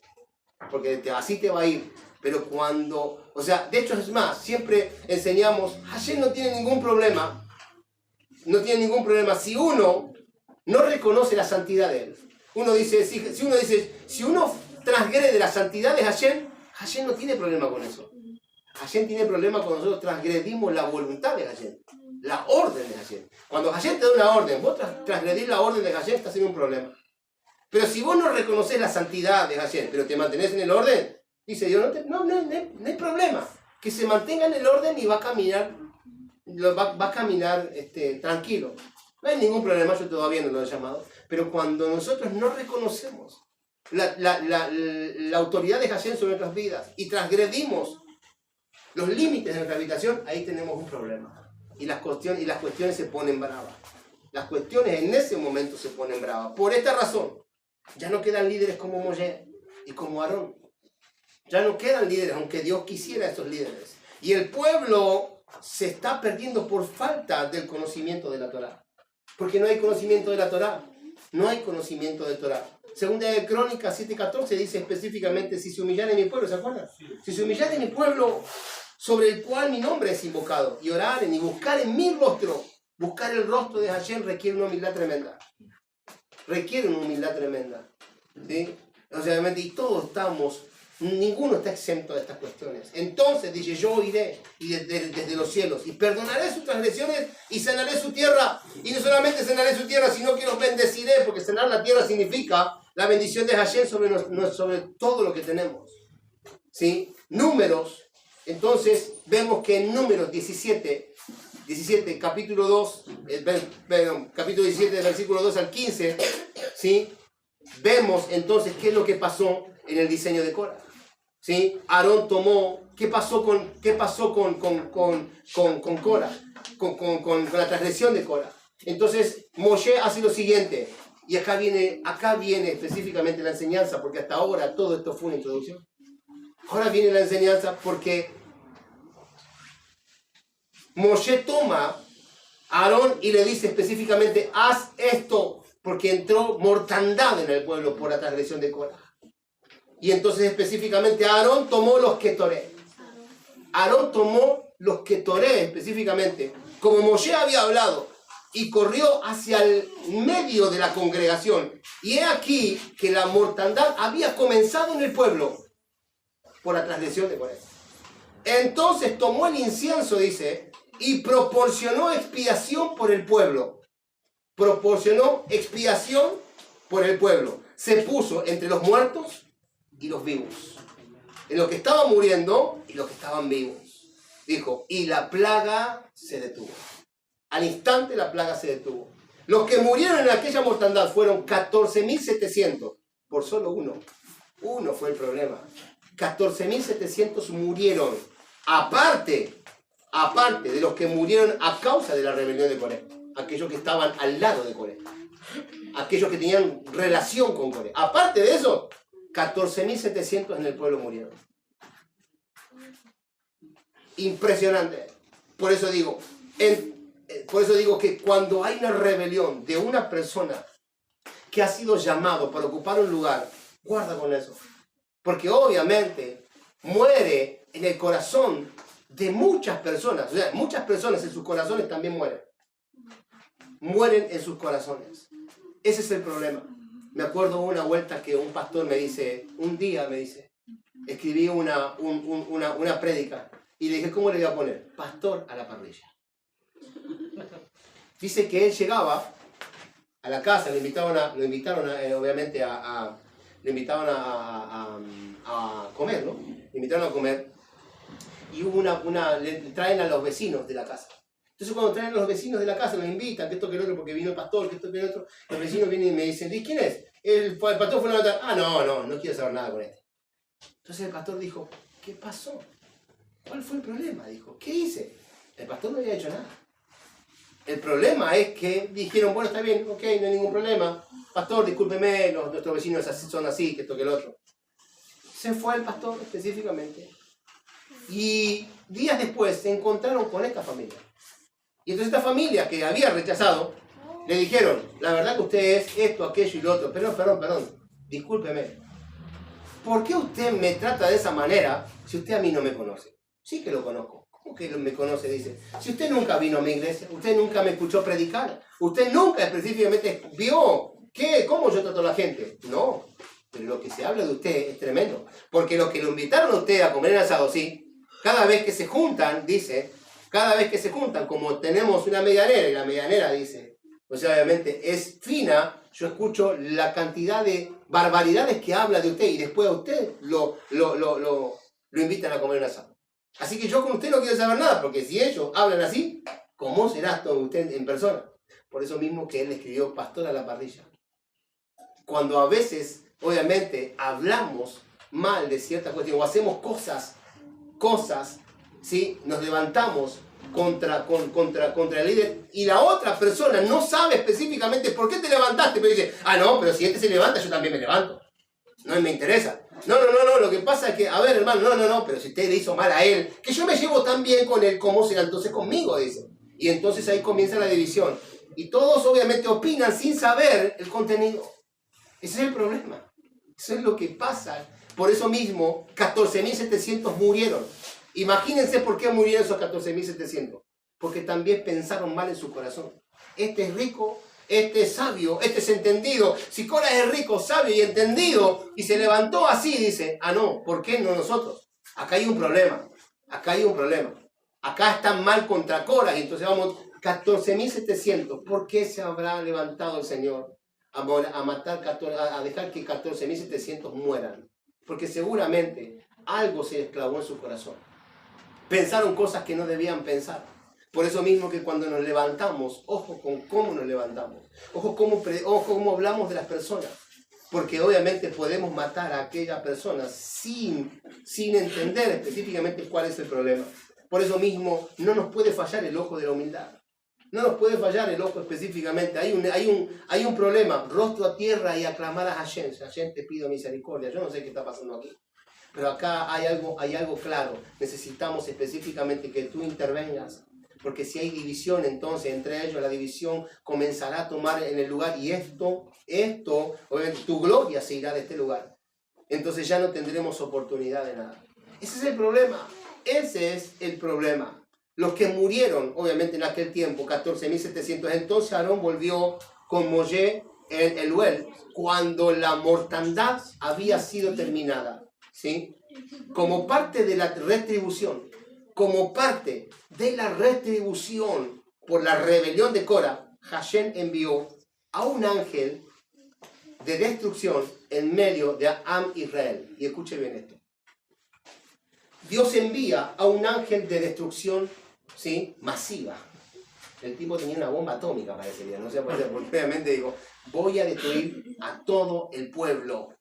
Porque así te va a ir. Pero cuando, o sea, de hecho es más, siempre enseñamos, Hashem no tiene ningún problema, no tiene ningún problema si uno no reconoce la santidad de él. Uno dice, si uno transgrede la santidad de Hashem, Hashem no tiene problema con eso. Hashem tiene problema cuando nosotros transgredimos la voluntad de Hashem, la orden de Hashem. Cuando Hashem te da una orden, vos transgredís la orden de Hashem, estás en un problema. Pero si vos no reconoces la santidad de Hashem, pero te mantenés en el orden, dice Dios, no hay problema. Que se mantenga en el orden y va a caminar tranquilo. No hay ningún problema, yo todavía no lo he llamado. Pero cuando nosotros no reconocemos la autoridad de Hashem sobre nuestras vidas y transgredimos los límites de nuestra habitación, ahí tenemos un problema. Y las cuestiones se ponen bravas. Las cuestiones en ese momento se ponen bravas. Por esta razón, ya no quedan líderes como Moshe y como Aarón. Ya no quedan líderes, aunque Dios quisiera esos líderes. Y el pueblo se está perdiendo por falta del conocimiento de la Torá. Porque no hay conocimiento de la Torá. No hay conocimiento de Torá. Segunda de Crónicas 7:14 dice específicamente, si se humillare mi pueblo, ¿se acuerdan? Si se humillare mi pueblo sobre el cual mi nombre es invocado, y oraren y buscaren mi rostro, buscar el rostro de Hashem requiere una humildad tremenda. Requiere una humildad tremenda. ¿Sí? O sea, obviamente, y todos estamos, ninguno está exento de estas cuestiones. Entonces dice, yo iré y desde los cielos y perdonaré sus transgresiones y sanaré su tierra. Y no solamente sanaré su tierra, sino que los bendeciré, porque sanar la tierra significa la bendición de Hashem sobre todo lo que tenemos. ¿Sí? Números. Entonces vemos que en Números 17, capítulo 2, capítulo 17, versículo 2 al 15, ¿sí? Vemos entonces qué es lo que pasó en el diseño de Cora. ¿Sí? Aarón tomó, ¿qué pasó con Cora? Con la transgresión de Cora. Entonces Moshe hace lo siguiente, y acá viene específicamente la enseñanza, porque hasta ahora todo esto fue una introducción. Ahora viene la enseñanza porque Moshe toma a Aarón y le dice específicamente, haz esto, porque entró mortandad en el pueblo por la transgresión de Cora. Y entonces específicamente Aarón tomó los ketoré. Aarón tomó los ketoré específicamente, como Moshe había hablado, y corrió hacia el medio de la congregación. Y he aquí que la mortandad había comenzado en el pueblo por la transgresión de Cora. Entonces tomó el incienso, dice, y proporcionó expiación por el pueblo. Proporcionó expiación por el pueblo. Se puso entre los muertos y los vivos. En los que estaban muriendo y los que estaban vivos. Dijo, y la plaga se detuvo. Al instante la plaga se detuvo. Los que murieron en aquella mortandad fueron 14.700. Por solo uno. Uno fue el problema. 14.700 murieron. Aparte de los que murieron a causa de la rebelión de Coré. Aquellos que estaban al lado de Coré. Aquellos que tenían relación con Coré. Aparte de eso, 14.700 en el pueblo murieron. Impresionante. Por eso digo que cuando hay una rebelión de una persona que ha sido llamado para ocupar un lugar, guarda con eso. Porque obviamente muere en el corazón de muchas personas. O sea, muchas personas en sus corazones también mueren. Mueren en sus corazones. Ese es el problema. Me acuerdo una vuelta que un pastor me dice, escribí una prédica y le dije, ¿cómo le voy a poner? Pastor a la parrilla. Dice que él llegaba a la casa, lo invitaron obviamente a comer, ¿no? Le invitaron a comer y hubo le traen a los vecinos de la casa. Entonces cuando traen a los vecinos de la casa, los invitan, que esto que el otro, porque vino el pastor, que esto que el otro, los vecinos vienen y me dicen, ¿y quién es? El pastor fue a matar. Ah, no quiero saber nada con este. Entonces el pastor dijo, ¿qué pasó? ¿Cuál fue el problema? Dijo, ¿qué hice? El pastor no había hecho nada. El problema es que dijeron, bueno, está bien, ok, no hay ningún problema. Pastor, discúlpeme, nuestros vecinos son así, que esto que el otro. Se fue el pastor específicamente. Y días después se encontraron con esta familia. Y entonces esta familia que había rechazado, le dijeron, la verdad que usted es esto, aquello y lo otro. Pero perdón, discúlpeme. ¿Por qué usted me trata de esa manera si usted a mí no me conoce? Sí que lo conozco. ¿Cómo que me conoce? Dice. Si usted nunca vino a mi iglesia, usted nunca me escuchó predicar, usted nunca específicamente vio cómo yo trato a la gente. No, pero lo que se habla de usted es tremendo. Porque los que lo invitaron a usted a comer en asado, sí, cada vez que se juntan, dice, como tenemos una medianera, y la medianera dice, o sea, obviamente es fina, yo escucho la cantidad de barbaridades que habla de usted y después a usted lo invitan a comer un asado. Así que yo con usted no quiero saber nada, porque si ellos hablan así, ¿cómo será todo usted en persona? Por eso mismo que él escribió Pastor a la parrilla. Cuando a veces, obviamente, hablamos mal de ciertas cuestiones o hacemos cosas, ¿sí? Nos levantamos contra el líder y la otra persona no sabe específicamente por qué te levantaste, pero dice, no, pero si este se levanta, yo también me levanto. No me interesa. No, lo que pasa es que, a ver, hermano, no, pero si usted le hizo mal a él, que yo me llevo tan bien con él, ¿cómo será entonces conmigo? Dice. Y entonces ahí comienza la división. Y todos obviamente opinan sin saber el contenido. Ese es el problema. Eso es lo que pasa. Por eso mismo, 14.700 murieron. Imagínense por qué murieron esos 14.700. Porque también pensaron mal en su corazón. Este es rico, este es sabio, este es entendido. Si Cora es rico, sabio y entendido, y se levantó así, dice, no, ¿por qué no nosotros? Acá hay un problema. Acá están mal contra Cora, y entonces vamos, 14.700. ¿Por qué se habrá levantado el Señor a dejar que 14.700 mueran? Porque seguramente algo se desclavó en su corazón. Pensaron cosas que no debían pensar. Por eso mismo que cuando nos levantamos, ojo con cómo nos levantamos. Ojo cómo hablamos de las personas. Porque obviamente podemos matar a aquella persona sin entender específicamente cuál es el problema. Por eso mismo no nos puede fallar el ojo de la humildad. No nos puede fallar el ojo específicamente. Hay un problema. Rostro a tierra y aclamar a Hashem. Hashem, te pido misericordia. Yo no sé qué está pasando aquí. Pero acá hay algo claro. Necesitamos específicamente que tú intervengas. Porque si hay división, entonces entre ellos la división comenzará a tomar en el lugar. Y esto, obviamente tu gloria se irá de este lugar. Entonces ya no tendremos oportunidad de nada. Ese es el problema. Los que murieron, obviamente en aquel tiempo, 14.700. Entonces Aarón volvió con Moshe en Eluel, cuando la mortandad había sido terminada. ¿Sí? Como parte de la retribución por la rebelión de Cora, Hashem envió a un ángel de destrucción en medio de Am Israel. Y escuche bien esto. Dios envía a un ángel de destrucción, ¿sí? Masiva. El tipo tenía una bomba atómica, parecería. No sé por qué, porque obviamente digo, voy a destruir a todo el pueblo.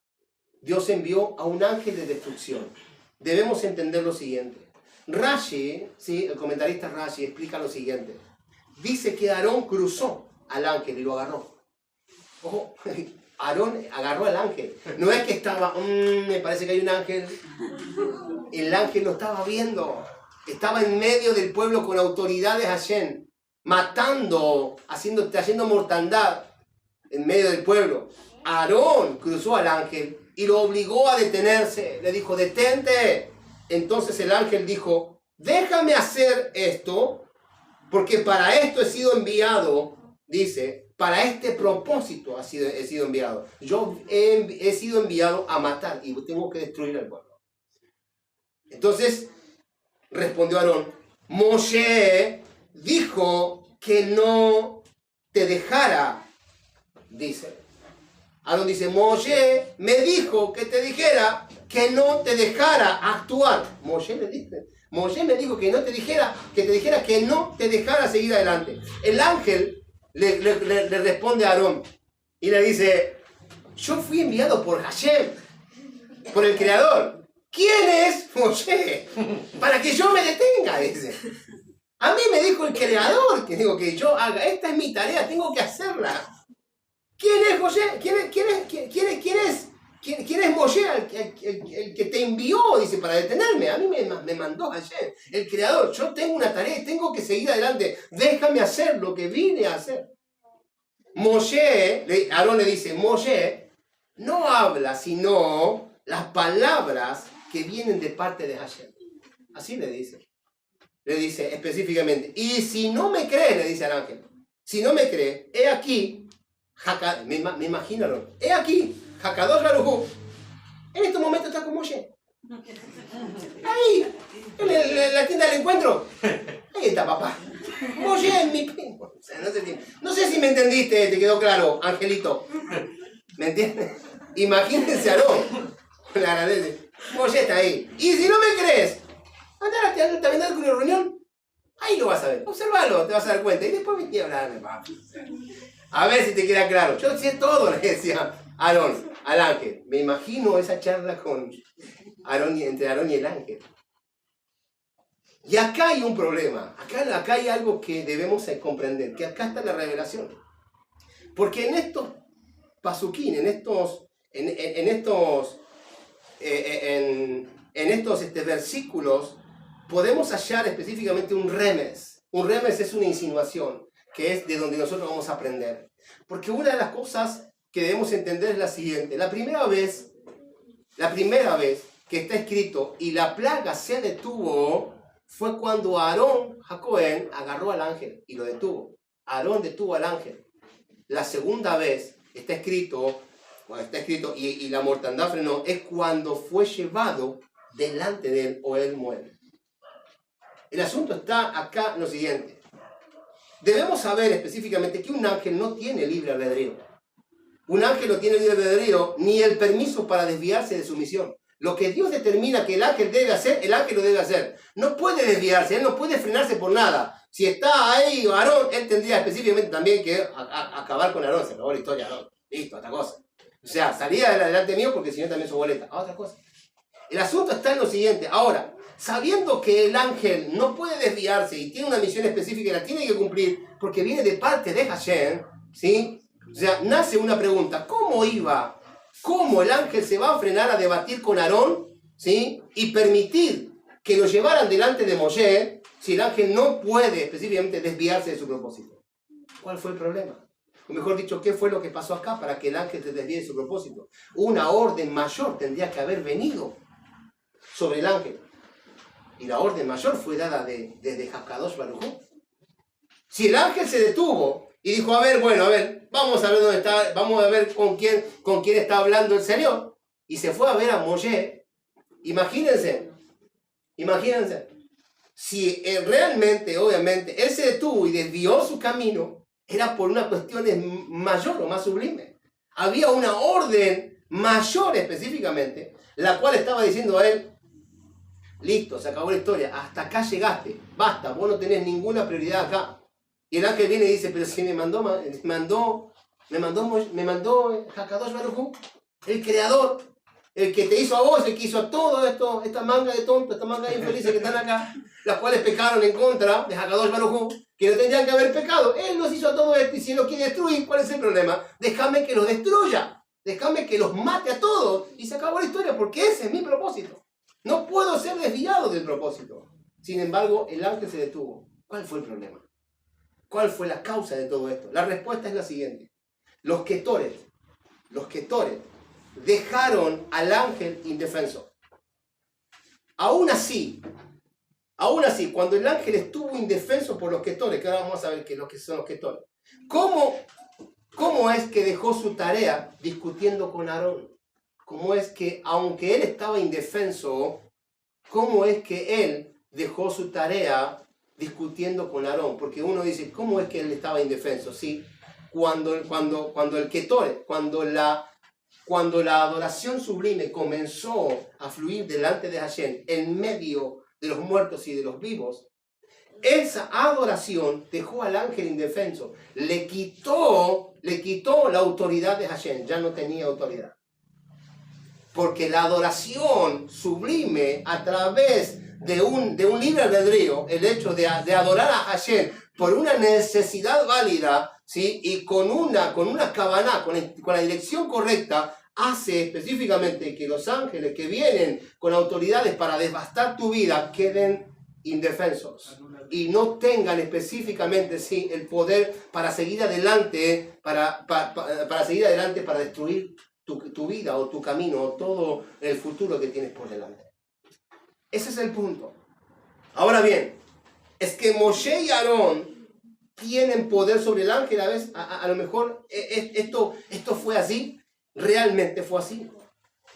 Dios envió a un ángel de destrucción. Debemos entender lo siguiente. Rashi, ¿sí? El comentarista Rashi explica lo siguiente. Dice que Aarón cruzó al ángel y lo agarró. Ojo, Aarón agarró al ángel. No es que estaba, me parece que hay un ángel. El ángel lo estaba viendo. Estaba en medio del pueblo con autoridades Hashem, matando, haciendo mortandad en medio del pueblo. Aarón cruzó al ángel y lo obligó a detenerse. Le dijo, detente. Entonces el ángel dijo, déjame hacer esto, porque para esto he sido enviado, dice, para este propósito he sido enviado. Yo he sido enviado a matar y tengo que destruir al pueblo. Entonces respondió Aarón, Moshe dijo que no te dejara, dice. Aarón dice, Moshe me dijo que te dijera que no te dejara actuar. Moshe me dijo que te dijera que no te dejara seguir adelante. El ángel le responde a Aarón y le dice, yo fui enviado por Hashem, por el Creador. ¿Quién es Moshe? Para que yo me detenga, dice. A mí me dijo el Creador que digo que yo haga, esta es mi tarea, tengo que hacerla. ¿Quién es Moshe? ¿Quién ¿Quién es Moshe? El que te envió, dice, para detenerme. A mí me mandó Hashem, el creador. Yo tengo una tarea y tengo que seguir adelante. Déjame hacer lo que vine a hacer. Aarón le dice, Moshe no habla sino las palabras que vienen de parte de Hashem. Así le dice. Le dice específicamente. Y si no me crees, le dice al ángel, si no me crees, he aquí, me imagino, he aquí, Hakadosh Baruj Hu, en este momento está con Moshe. Ahí, en la tienda del encuentro. Ahí está, papá. Moshe es mi primo. O sea, no sé si me entendiste, te quedó claro, Angelito. ¿Me entiendes? Imagínense a Aarón. Le agradece. Moshe está ahí. Y si no me crees, anda a vender con una reunión. Ahí lo vas a ver. Observalo, te vas a dar cuenta. Y después me quiero hablarme, papá. A ver si te queda claro. Yo sé todo, le decía Aarón al ángel. Me imagino esa charla con entre Aarón y el ángel. Y acá hay un problema. Acá hay algo que debemos comprender. Que acá está la revelación. Porque en estos pasuquín, en estos versículos, podemos hallar específicamente un remes. Un remes es una insinuación, que es de donde nosotros vamos a aprender. Porque una de las cosas que debemos entender es la siguiente. La primera vez que está escrito, y la plaga se detuvo, fue cuando Aarón, Jacoén, agarró al ángel y lo detuvo. Aarón detuvo al ángel. La segunda vez está escrito, y la mortandad frenó, es cuando fue llevado delante de él o él muere. El asunto está acá en lo siguiente. Debemos saber específicamente que un ángel no tiene libre albedrío. Un ángel no tiene libre albedrío ni el permiso para desviarse de su misión. Lo que Dios determina que el ángel debe hacer, el ángel lo debe hacer. No puede desviarse, él no puede frenarse por nada. Si está ahí Aarón, él tendría específicamente también que acabar con Aarón. Se acabó la historia, Aarón. Listo, otra cosa. O sea, salía delante mío porque si no también su boleta. Otra cosa. El asunto está en lo siguiente. Ahora, sabiendo que el ángel no puede desviarse y tiene una misión específica y la tiene que cumplir porque viene de parte de Hashem, ¿sí? O sea, nace una pregunta. ¿Cómo el ángel se va a frenar a debatir con Aarón, ¿sí? Y permitir que lo llevaran delante de Moshe si el ángel no puede específicamente desviarse de su propósito? ¿Cuál fue el problema? O mejor dicho, ¿qué fue lo que pasó acá para que el ángel se desvíe de su propósito? Una orden mayor tendría que haber venido sobre el ángel. Y la orden mayor fue dada desde Hakadosh Baruj Hu. Si el ángel se detuvo y dijo, vamos a ver dónde está, vamos a ver con quién está hablando el Señor, y se fue a ver a Moshe, imagínense, si realmente, obviamente, él se detuvo y desvió su camino, era por una cuestión mayor o más sublime. Había una orden mayor específicamente, la cual estaba diciendo a él, listo, se acabó la historia, hasta acá llegaste, basta, vos no tenés ninguna prioridad acá. Y el ángel viene y dice, pero si me mandó Hakadosh Baruj Hu, el creador, el que te hizo a vos, el que hizo a todo esto, esta manga de tontos, esta manga de infelices que están acá, las cuales pecaron en contra de Hakadosh Baruj Hu, que no tendrían que haber pecado. Él nos hizo a todo esto y si lo quiere destruir, ¿cuál es el problema? Déjame que los destruya, déjame que los mate a todos y se acabó la historia, porque ese es mi propósito. No puedo ser desviado del propósito. Sin embargo, el ángel se detuvo. ¿Cuál fue el problema? ¿Cuál fue la causa de todo esto? La respuesta es la siguiente. Los ketores dejaron al ángel indefenso. Aún así, cuando el ángel estuvo indefenso por los ketores, que ahora vamos a ver lo que son los ketores, ¿cómo es que dejó su tarea discutiendo con Aarón? ¿Cómo es que, aunque él estaba indefenso, cómo es que él dejó su tarea discutiendo con Aarón? Porque uno dice, ¿cómo es que él estaba indefenso? Sí, cuando el ketore, cuando la adoración sublime comenzó a fluir delante de Hashem, en medio de los muertos y de los vivos, esa adoración dejó al ángel indefenso, le quitó la autoridad de Hashem, ya no tenía autoridad. Porque la adoración sublime a través de un libre albedrío, el hecho de adorar a Hashem por una necesidad válida, ¿sí? Y con una kavaná, con la dirección correcta, hace específicamente que los ángeles que vienen con autoridades para devastar tu vida queden indefensos y no tengan específicamente sí, el poder para seguir adelante, para seguir adelante, para destruir tu vida o tu camino o todo el futuro que tienes por delante. Ese es el punto. Ahora bien, es que Moshe y Aarón tienen poder sobre el ángel. A veces, a lo mejor esto fue así, realmente fue así.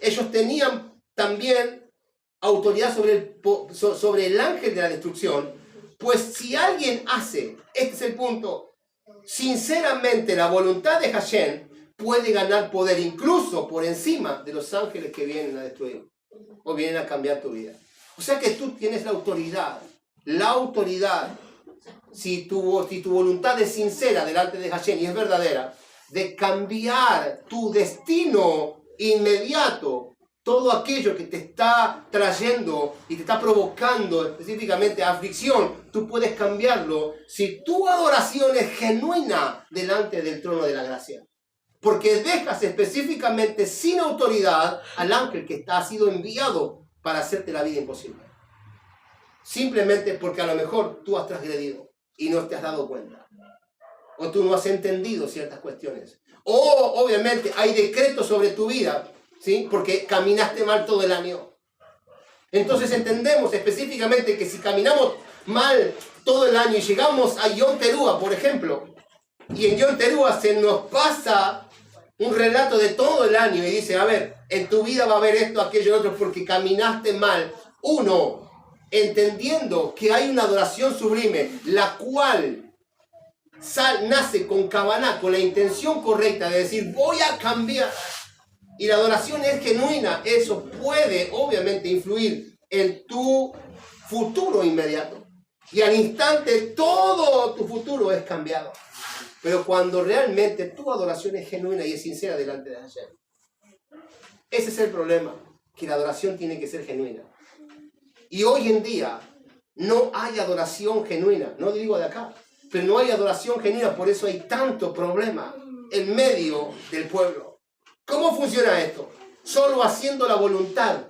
Ellos tenían también autoridad sobre el ángel de la destrucción, pues si alguien hace, este es el punto, sinceramente la voluntad de Hashem, puede ganar poder incluso por encima de los ángeles que vienen a destruir o vienen a cambiar tu vida. O sea que tú tienes la autoridad, si tu voluntad es sincera delante de Hashem y es verdadera, de cambiar tu destino inmediato, todo aquello que te está trayendo y te está provocando específicamente aflicción, tú puedes cambiarlo si tu adoración es genuina delante del trono de la gracia. Porque dejas específicamente sin autoridad al ángel que ha sido enviado para hacerte la vida imposible. Simplemente porque a lo mejor tú has transgredido y no te has dado cuenta. O tú no has entendido ciertas cuestiones. O obviamente hay decretos sobre tu vida, ¿sí? Porque caminaste mal todo el año. Entonces entendemos específicamente que si caminamos mal todo el año y llegamos a Yom Teruah, por ejemplo, y en Yom Teruah se nos pasa un relato de todo el año y dice, a ver, en tu vida va a haber esto, aquello, otro, porque caminaste mal. Uno, entendiendo que hay una adoración sublime, la cual nace con Kavaná, con la intención correcta de decir, voy a cambiar. Y la adoración es genuina, eso puede obviamente influir en tu futuro inmediato. Y al instante todo tu futuro es cambiado. Pero cuando realmente tu adoración es genuina y es sincera delante de Hashem. Ese es el problema, que la adoración tiene que ser genuina. Y hoy en día no hay adoración genuina, no digo de acá, pero no hay adoración genuina, por eso hay tanto problema en medio del pueblo. ¿Cómo funciona esto? Solo haciendo la voluntad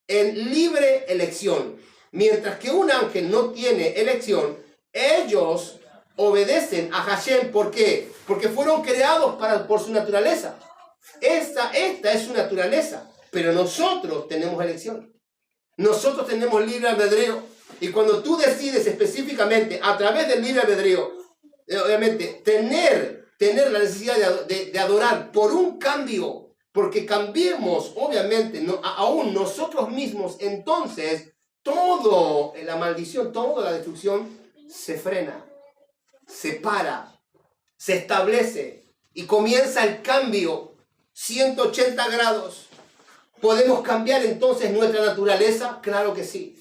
en libre elección. Mientras que un ángel no tiene elección, ellos obedecen a Hashem. ¿Por qué? Porque fueron creados por su naturaleza. Esta es su naturaleza. Pero nosotros tenemos elección. Nosotros tenemos libre albedrío. Y cuando tú decides específicamente, a través del libre albedrío, obviamente, tener la necesidad de adorar por un cambio, porque cambiemos, obviamente, aún nosotros mismos, entonces, toda la maldición, toda la destrucción se frena, se para, se establece y comienza el cambio 180 grados. ¿Podemos cambiar entonces nuestra naturaleza? Claro que sí.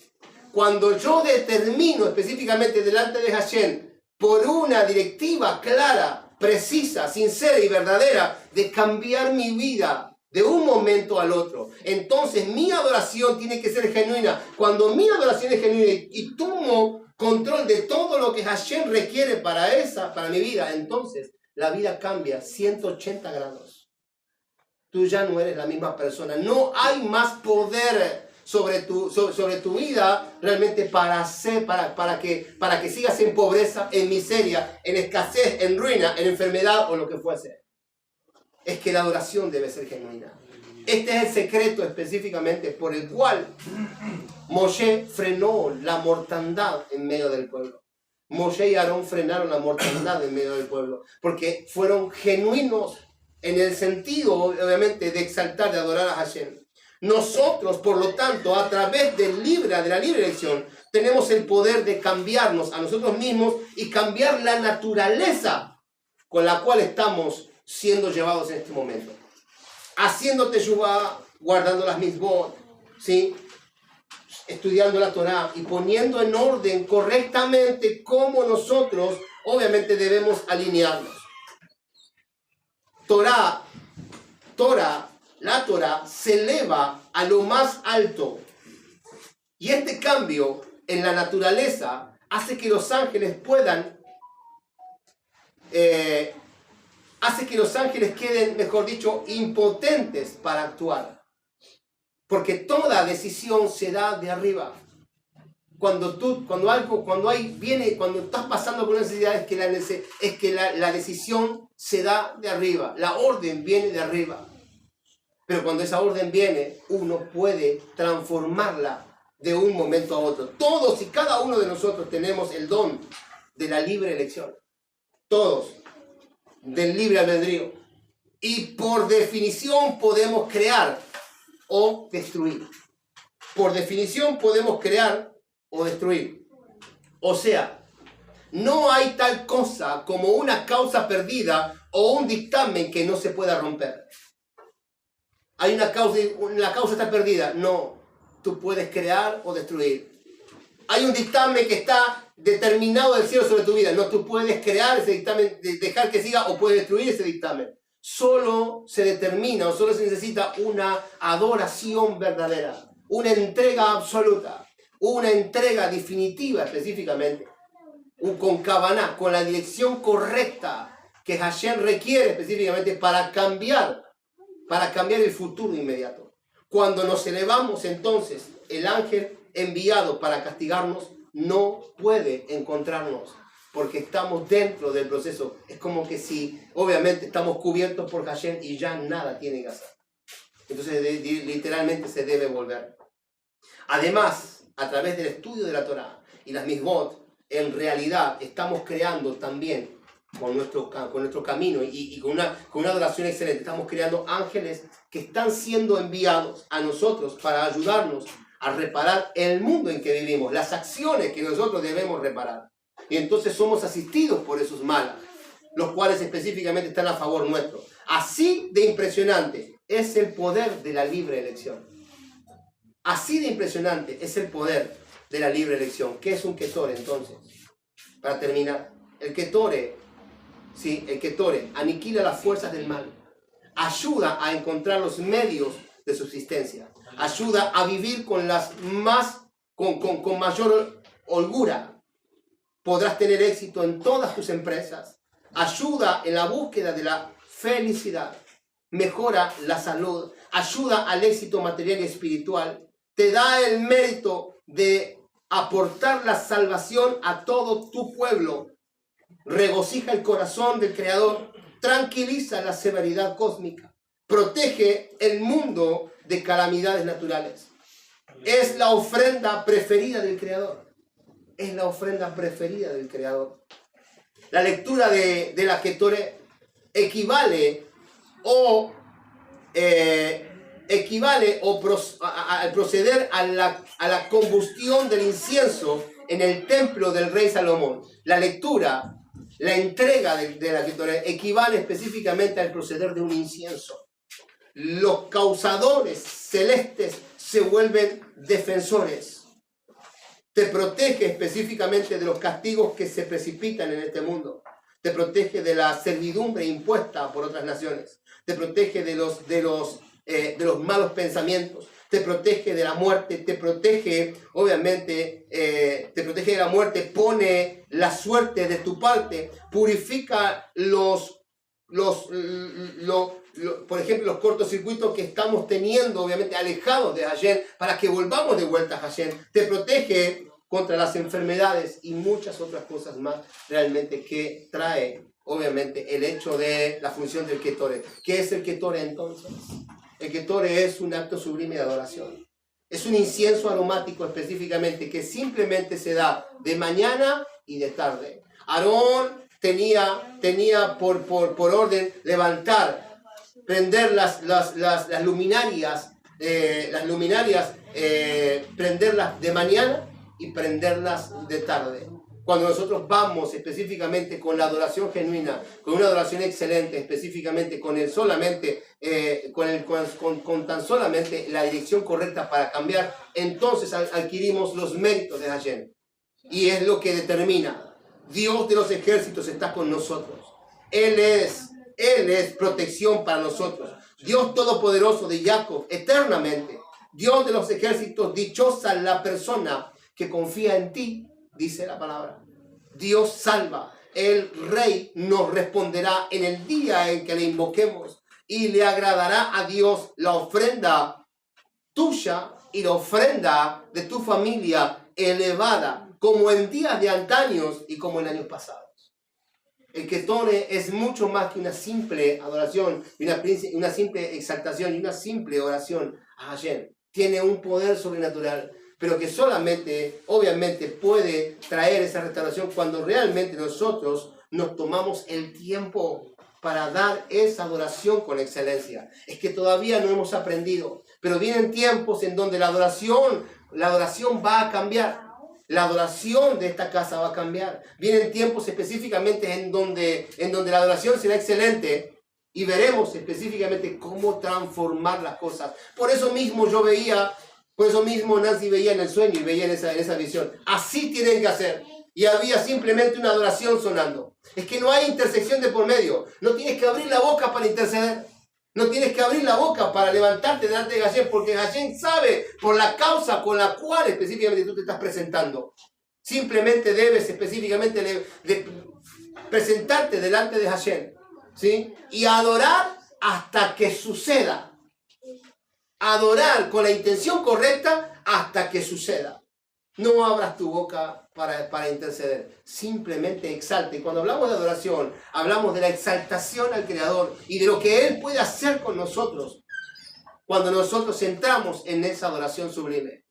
Cuando yo determino específicamente delante de Hashem por una directiva clara, precisa, sincera y verdadera de cambiar mi vida de un momento al otro, entonces mi adoración tiene que ser genuina. Cuando mi adoración es genuina y tomo control de todo lo que Hashem requiere para mi vida, entonces la vida cambia 180 grados. Tú ya no eres la misma persona. No hay más poder sobre tu vida realmente para que sigas en pobreza, en miseria, en escasez, en ruina, en enfermedad o lo que fuese. Es que la adoración debe ser genuina. Este es el secreto específicamente por el cual Moshe frenó la mortandad en medio del pueblo. Moshe y Aarón frenaron la mortandad en medio del pueblo porque fueron genuinos en el sentido, obviamente, de exaltar, de adorar a Hashem. Nosotros, por lo tanto, a través de la libre elección, tenemos el poder de cambiarnos a nosotros mismos y cambiar la naturaleza con la cual estamos siendo llevados en este momento. Haciendo teshuvá, guardando las mitzvot, ¿sí? Estudiando la Torá y poniendo en orden correctamente cómo nosotros, obviamente, debemos alinearnos. La Torá se eleva a lo más alto. Y este cambio en la naturaleza hace que los ángeles puedan hace que los ángeles queden, mejor dicho, impotentes para actuar. Porque toda decisión se da de arriba. Cuando estás pasando por una necesidad, es que la decisión se da de arriba. La orden viene de arriba. Pero cuando esa orden viene, uno puede transformarla de un momento a otro. Todos y cada uno de nosotros tenemos el don de la libre elección. Todos. Del libre albedrío. Y por definición podemos crear o destruir. Por definición podemos crear o destruir. O sea, no hay tal cosa como una causa perdida o un dictamen que no se pueda romper. Hay una causa, la causa está perdida. No, tú puedes crear o destruir. Hay un dictamen que está determinado del cielo sobre tu vida. No, tú puedes crear ese dictamen, dejar que siga, o puedes destruir ese dictamen. Solo se determina o solo se necesita una adoración verdadera, una entrega absoluta, una entrega definitiva específicamente, con Kavaná, con la dirección correcta que Hashem requiere específicamente para cambiar el futuro inmediato. Cuando nos elevamos, entonces, el ángel enviado para castigarnos no puede encontrarnos, porque estamos dentro del proceso. Es como que si, obviamente, estamos cubiertos por Hashem y ya nada tiene que hacer. Entonces, literalmente se debe volver. Además, a través del estudio de la Torá y las Mizmot, en realidad estamos creando también con nuestro camino y con una adoración excelente. Estamos creando ángeles que están siendo enviados a nosotros para ayudarnos a reparar el mundo en que vivimos, las acciones que nosotros debemos reparar. Y entonces somos asistidos por esos malas, los cuales específicamente están a favor nuestro. Así de impresionante es el poder de la libre elección. Así de impresionante es el poder de la libre elección. ¿Qué es un Ketore entonces? Para terminar, el Ketore aniquila las fuerzas del mal, ayuda a encontrar los medios de subsistencia, ayuda a vivir con mayor holgura. Podrás tener éxito en todas tus empresas, ayuda en la búsqueda de la felicidad, mejora la salud, ayuda al éxito material y espiritual, te da el mérito de aportar la salvación a todo tu pueblo, regocija el corazón del Creador, tranquiliza la severidad cósmica, protege el mundo de calamidades naturales. Es la ofrenda preferida del Creador. Es la ofrenda preferida del Creador. La lectura de la Ketore equivale al proceder a la combustión del incienso en el templo del rey Salomón. La lectura, la entrega de la Ketore equivale específicamente al proceder de un incienso. Los causadores celestes se vuelven defensores. Te protege específicamente de los castigos que se precipitan en este mundo. Te protege de la servidumbre impuesta por otras naciones. Te protege de los malos pensamientos. Te protege de la muerte. Te protege, obviamente, te protege de la muerte. Pone la suerte de tu parte. Purifica por ejemplo, los cortocircuitos que estamos teniendo, obviamente, alejados de Hashem, para que volvamos de vuelta a Hashem. Te protege contra las enfermedades y muchas otras cosas más, realmente, que trae, obviamente, el hecho de la función del Ketore. ¿Qué es el Ketore entonces? El Ketore es un acto sublime de adoración. Es un incienso aromático específicamente que simplemente se da de mañana y de tarde. Aarón tenía por orden levantar, prender las luminarias, prenderlas de mañana y prenderlas de tarde. Cuando nosotros vamos específicamente con la adoración genuina, con una adoración excelente, específicamente con tan solamente la dirección correcta para cambiar, entonces adquirimos los méritos de Hashem. Y es lo que determina. Dios de los ejércitos está con nosotros. Él es protección para nosotros. Dios todopoderoso de Jacob, eternamente. Dios de los ejércitos, dichosa la persona que confía en ti, dice la palabra. Dios salva. el Rey nos responderá en el día en que le invoquemos y le agradará a Dios la ofrenda tuya y la ofrenda de tu familia elevada, como en días de antaños y como en años pasados. El ketone es mucho más que una simple adoración, una simple exaltación y una simple oración a Hashem. Tiene un poder sobrenatural, pero que solamente, obviamente, puede traer esa restauración cuando realmente nosotros nos tomamos el tiempo para dar esa adoración con excelencia. Es que todavía no hemos aprendido, pero vienen tiempos en donde la adoración va a cambiar. La adoración de esta casa va a cambiar. Vienen tiempos específicamente en donde la adoración será excelente y veremos específicamente cómo transformar las cosas. Por eso mismo Nancy veía en el sueño y veía en esa visión. Así tienen que hacer. Y había simplemente una adoración sonando. Es que no hay intersección de por medio. No tienes que abrir la boca para interceder. No tienes que abrir la boca para levantarte delante de Hashem, porque Hashem sabe por la causa con la cual específicamente tú te estás presentando. Simplemente debes específicamente presentarte delante de Hashem, ¿sí? Y adorar hasta que suceda. Adorar con la intención correcta hasta que suceda. No abras tu boca para interceder. Simplemente exalte. Y cuando hablamos de adoración, hablamos de la exaltación al Creador y de lo que Él puede hacer con nosotros cuando nosotros entramos en esa adoración sublime.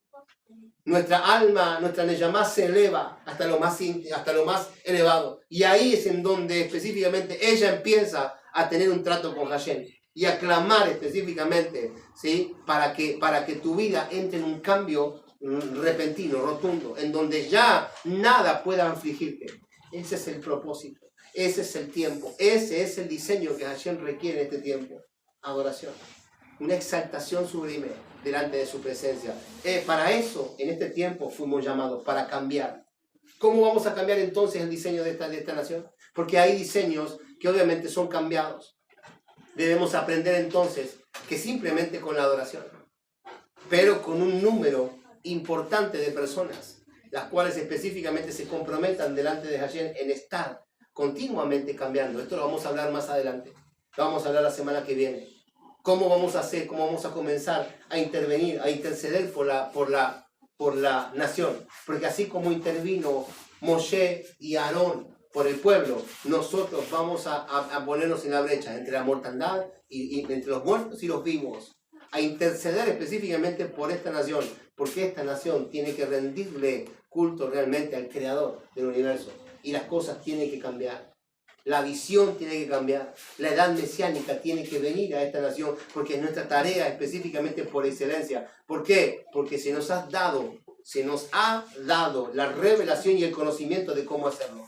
Nuestra alma, nuestra neyamá se eleva hasta lo más elevado. Y ahí es en donde específicamente ella empieza a tener un trato con Hashem y a clamar específicamente, ¿sí? para que tu vida entre en un cambio repentino, rotundo, en donde ya nada pueda afligirte. Ese es el propósito, ese es el tiempo, ese es el diseño que Hashem requiere en este tiempo. Adoración, una exaltación sublime delante de su presencia. Para eso, en este tiempo fuimos llamados, para cambiar. ¿Cómo vamos a cambiar entonces el diseño de esta nación? Porque hay diseños que obviamente son cambiados. Debemos aprender entonces que simplemente con la adoración, pero con un número importante de personas, las cuales específicamente se comprometan delante de Hashem en estar continuamente cambiando. Esto lo vamos a hablar más adelante, lo vamos a hablar la semana que viene. ¿Cómo vamos a hacer? ¿Cómo vamos a comenzar a intervenir, a interceder por la nación? Porque así como intervino Moshe y Aarón por el pueblo, nosotros vamos a ponernos en la brecha entre la mortandad y entre los muertos y los vivos, a interceder específicamente por esta nación, porque esta nación tiene que rendirle culto realmente al Creador del universo, y las cosas tienen que cambiar. La visión tiene que cambiar, la edad mesiánica tiene que venir a esta nación, porque es nuestra tarea específicamente por excelencia. ¿Por qué? Porque se nos ha dado la revelación y el conocimiento de cómo hacerlo.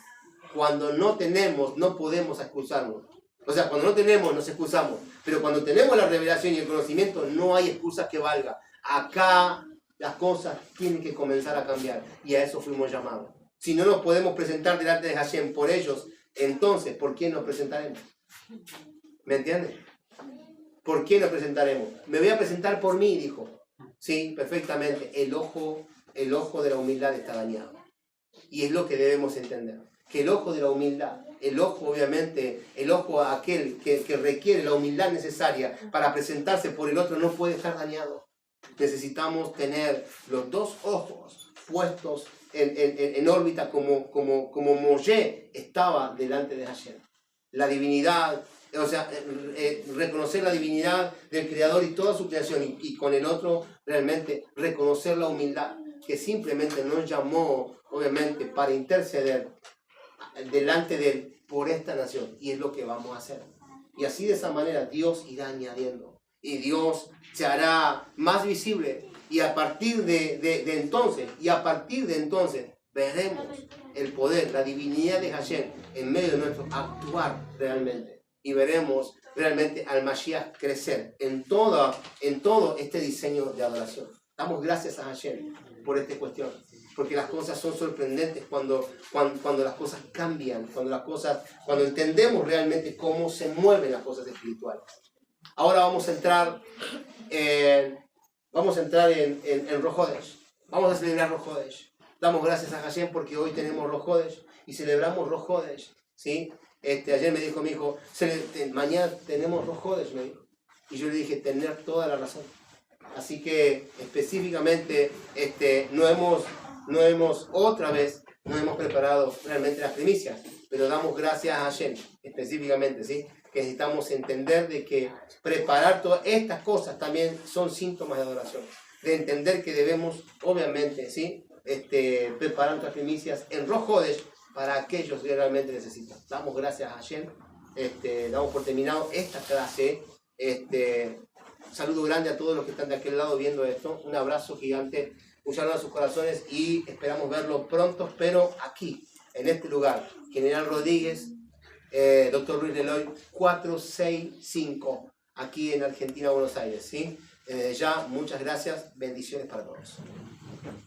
Cuando no tenemos, no podemos excusarnos. O sea, cuando no tenemos, nos excusamos. Pero cuando tenemos la revelación y el conocimiento, no hay excusas que valga. Acá las cosas tienen que comenzar a cambiar. Y a eso fuimos llamados. Si no nos podemos presentar delante de Hashem por ellos, entonces, ¿por qué nos presentaremos? ¿Me entiendes? ¿Por qué nos presentaremos? Me voy a presentar por mí, dijo. Sí, perfectamente. El ojo de la humildad está dañado. Y es lo que debemos entender. Que el ojo de la humildad, el ojo obviamente, el ojo aquel que requiere la humildad necesaria para presentarse por el otro no puede estar dañado. Necesitamos tener los dos ojos puestos en órbita como Moshe estaba delante de Hashem. La divinidad, o sea, reconocer la divinidad del Creador y toda su creación, y con el otro realmente reconocer la humildad que simplemente nos llamó obviamente para interceder delante de Él por esta nación, y es lo que vamos a hacer. Y así de esa manera Dios irá añadiendo y Dios se hará más visible, y a partir de entonces veremos el poder, la divinidad de Hashem en medio de nuestro actuar realmente, y veremos realmente al Mashiach crecer en todo este diseño de adoración. Damos gracias a Hashem por esta cuestión, porque las cosas son sorprendentes cuando las cosas cambian, cuando entendemos realmente cómo se mueven las cosas espirituales. Ahora vamos a entrar en Rosh Hodesh. Vamos a celebrar Rosh Hodesh. Damos gracias a Hashem porque hoy tenemos Rosh Hodesh y celebramos Rosh Hodesh. ¿sí? Ayer me dijo mi hijo, mañana tenemos Rosh Hodesh, me dijo. Y yo le dije, tener toda la razón. Así que específicamente no hemos preparado realmente las primicias, pero damos gracias a Hashem, específicamente, ¿sí? Que necesitamos entender de que preparar todas estas cosas también son síntomas de adoración, de entender que debemos, obviamente, ¿sí? Preparar nuestras primicias en Rosh Hodesh para aquellos que realmente necesitan. Damos gracias a Hashem, damos por terminado esta clase. Saludo grande a todos los que están de aquel lado viendo esto, un abrazo gigante, un saludo a sus corazones y esperamos verlo pronto, pero aquí, en este lugar, General Rodríguez, Dr. Ruiz Leloy, 465, aquí en Argentina, Buenos Aires, ¿sí? Ya, muchas gracias, bendiciones para todos.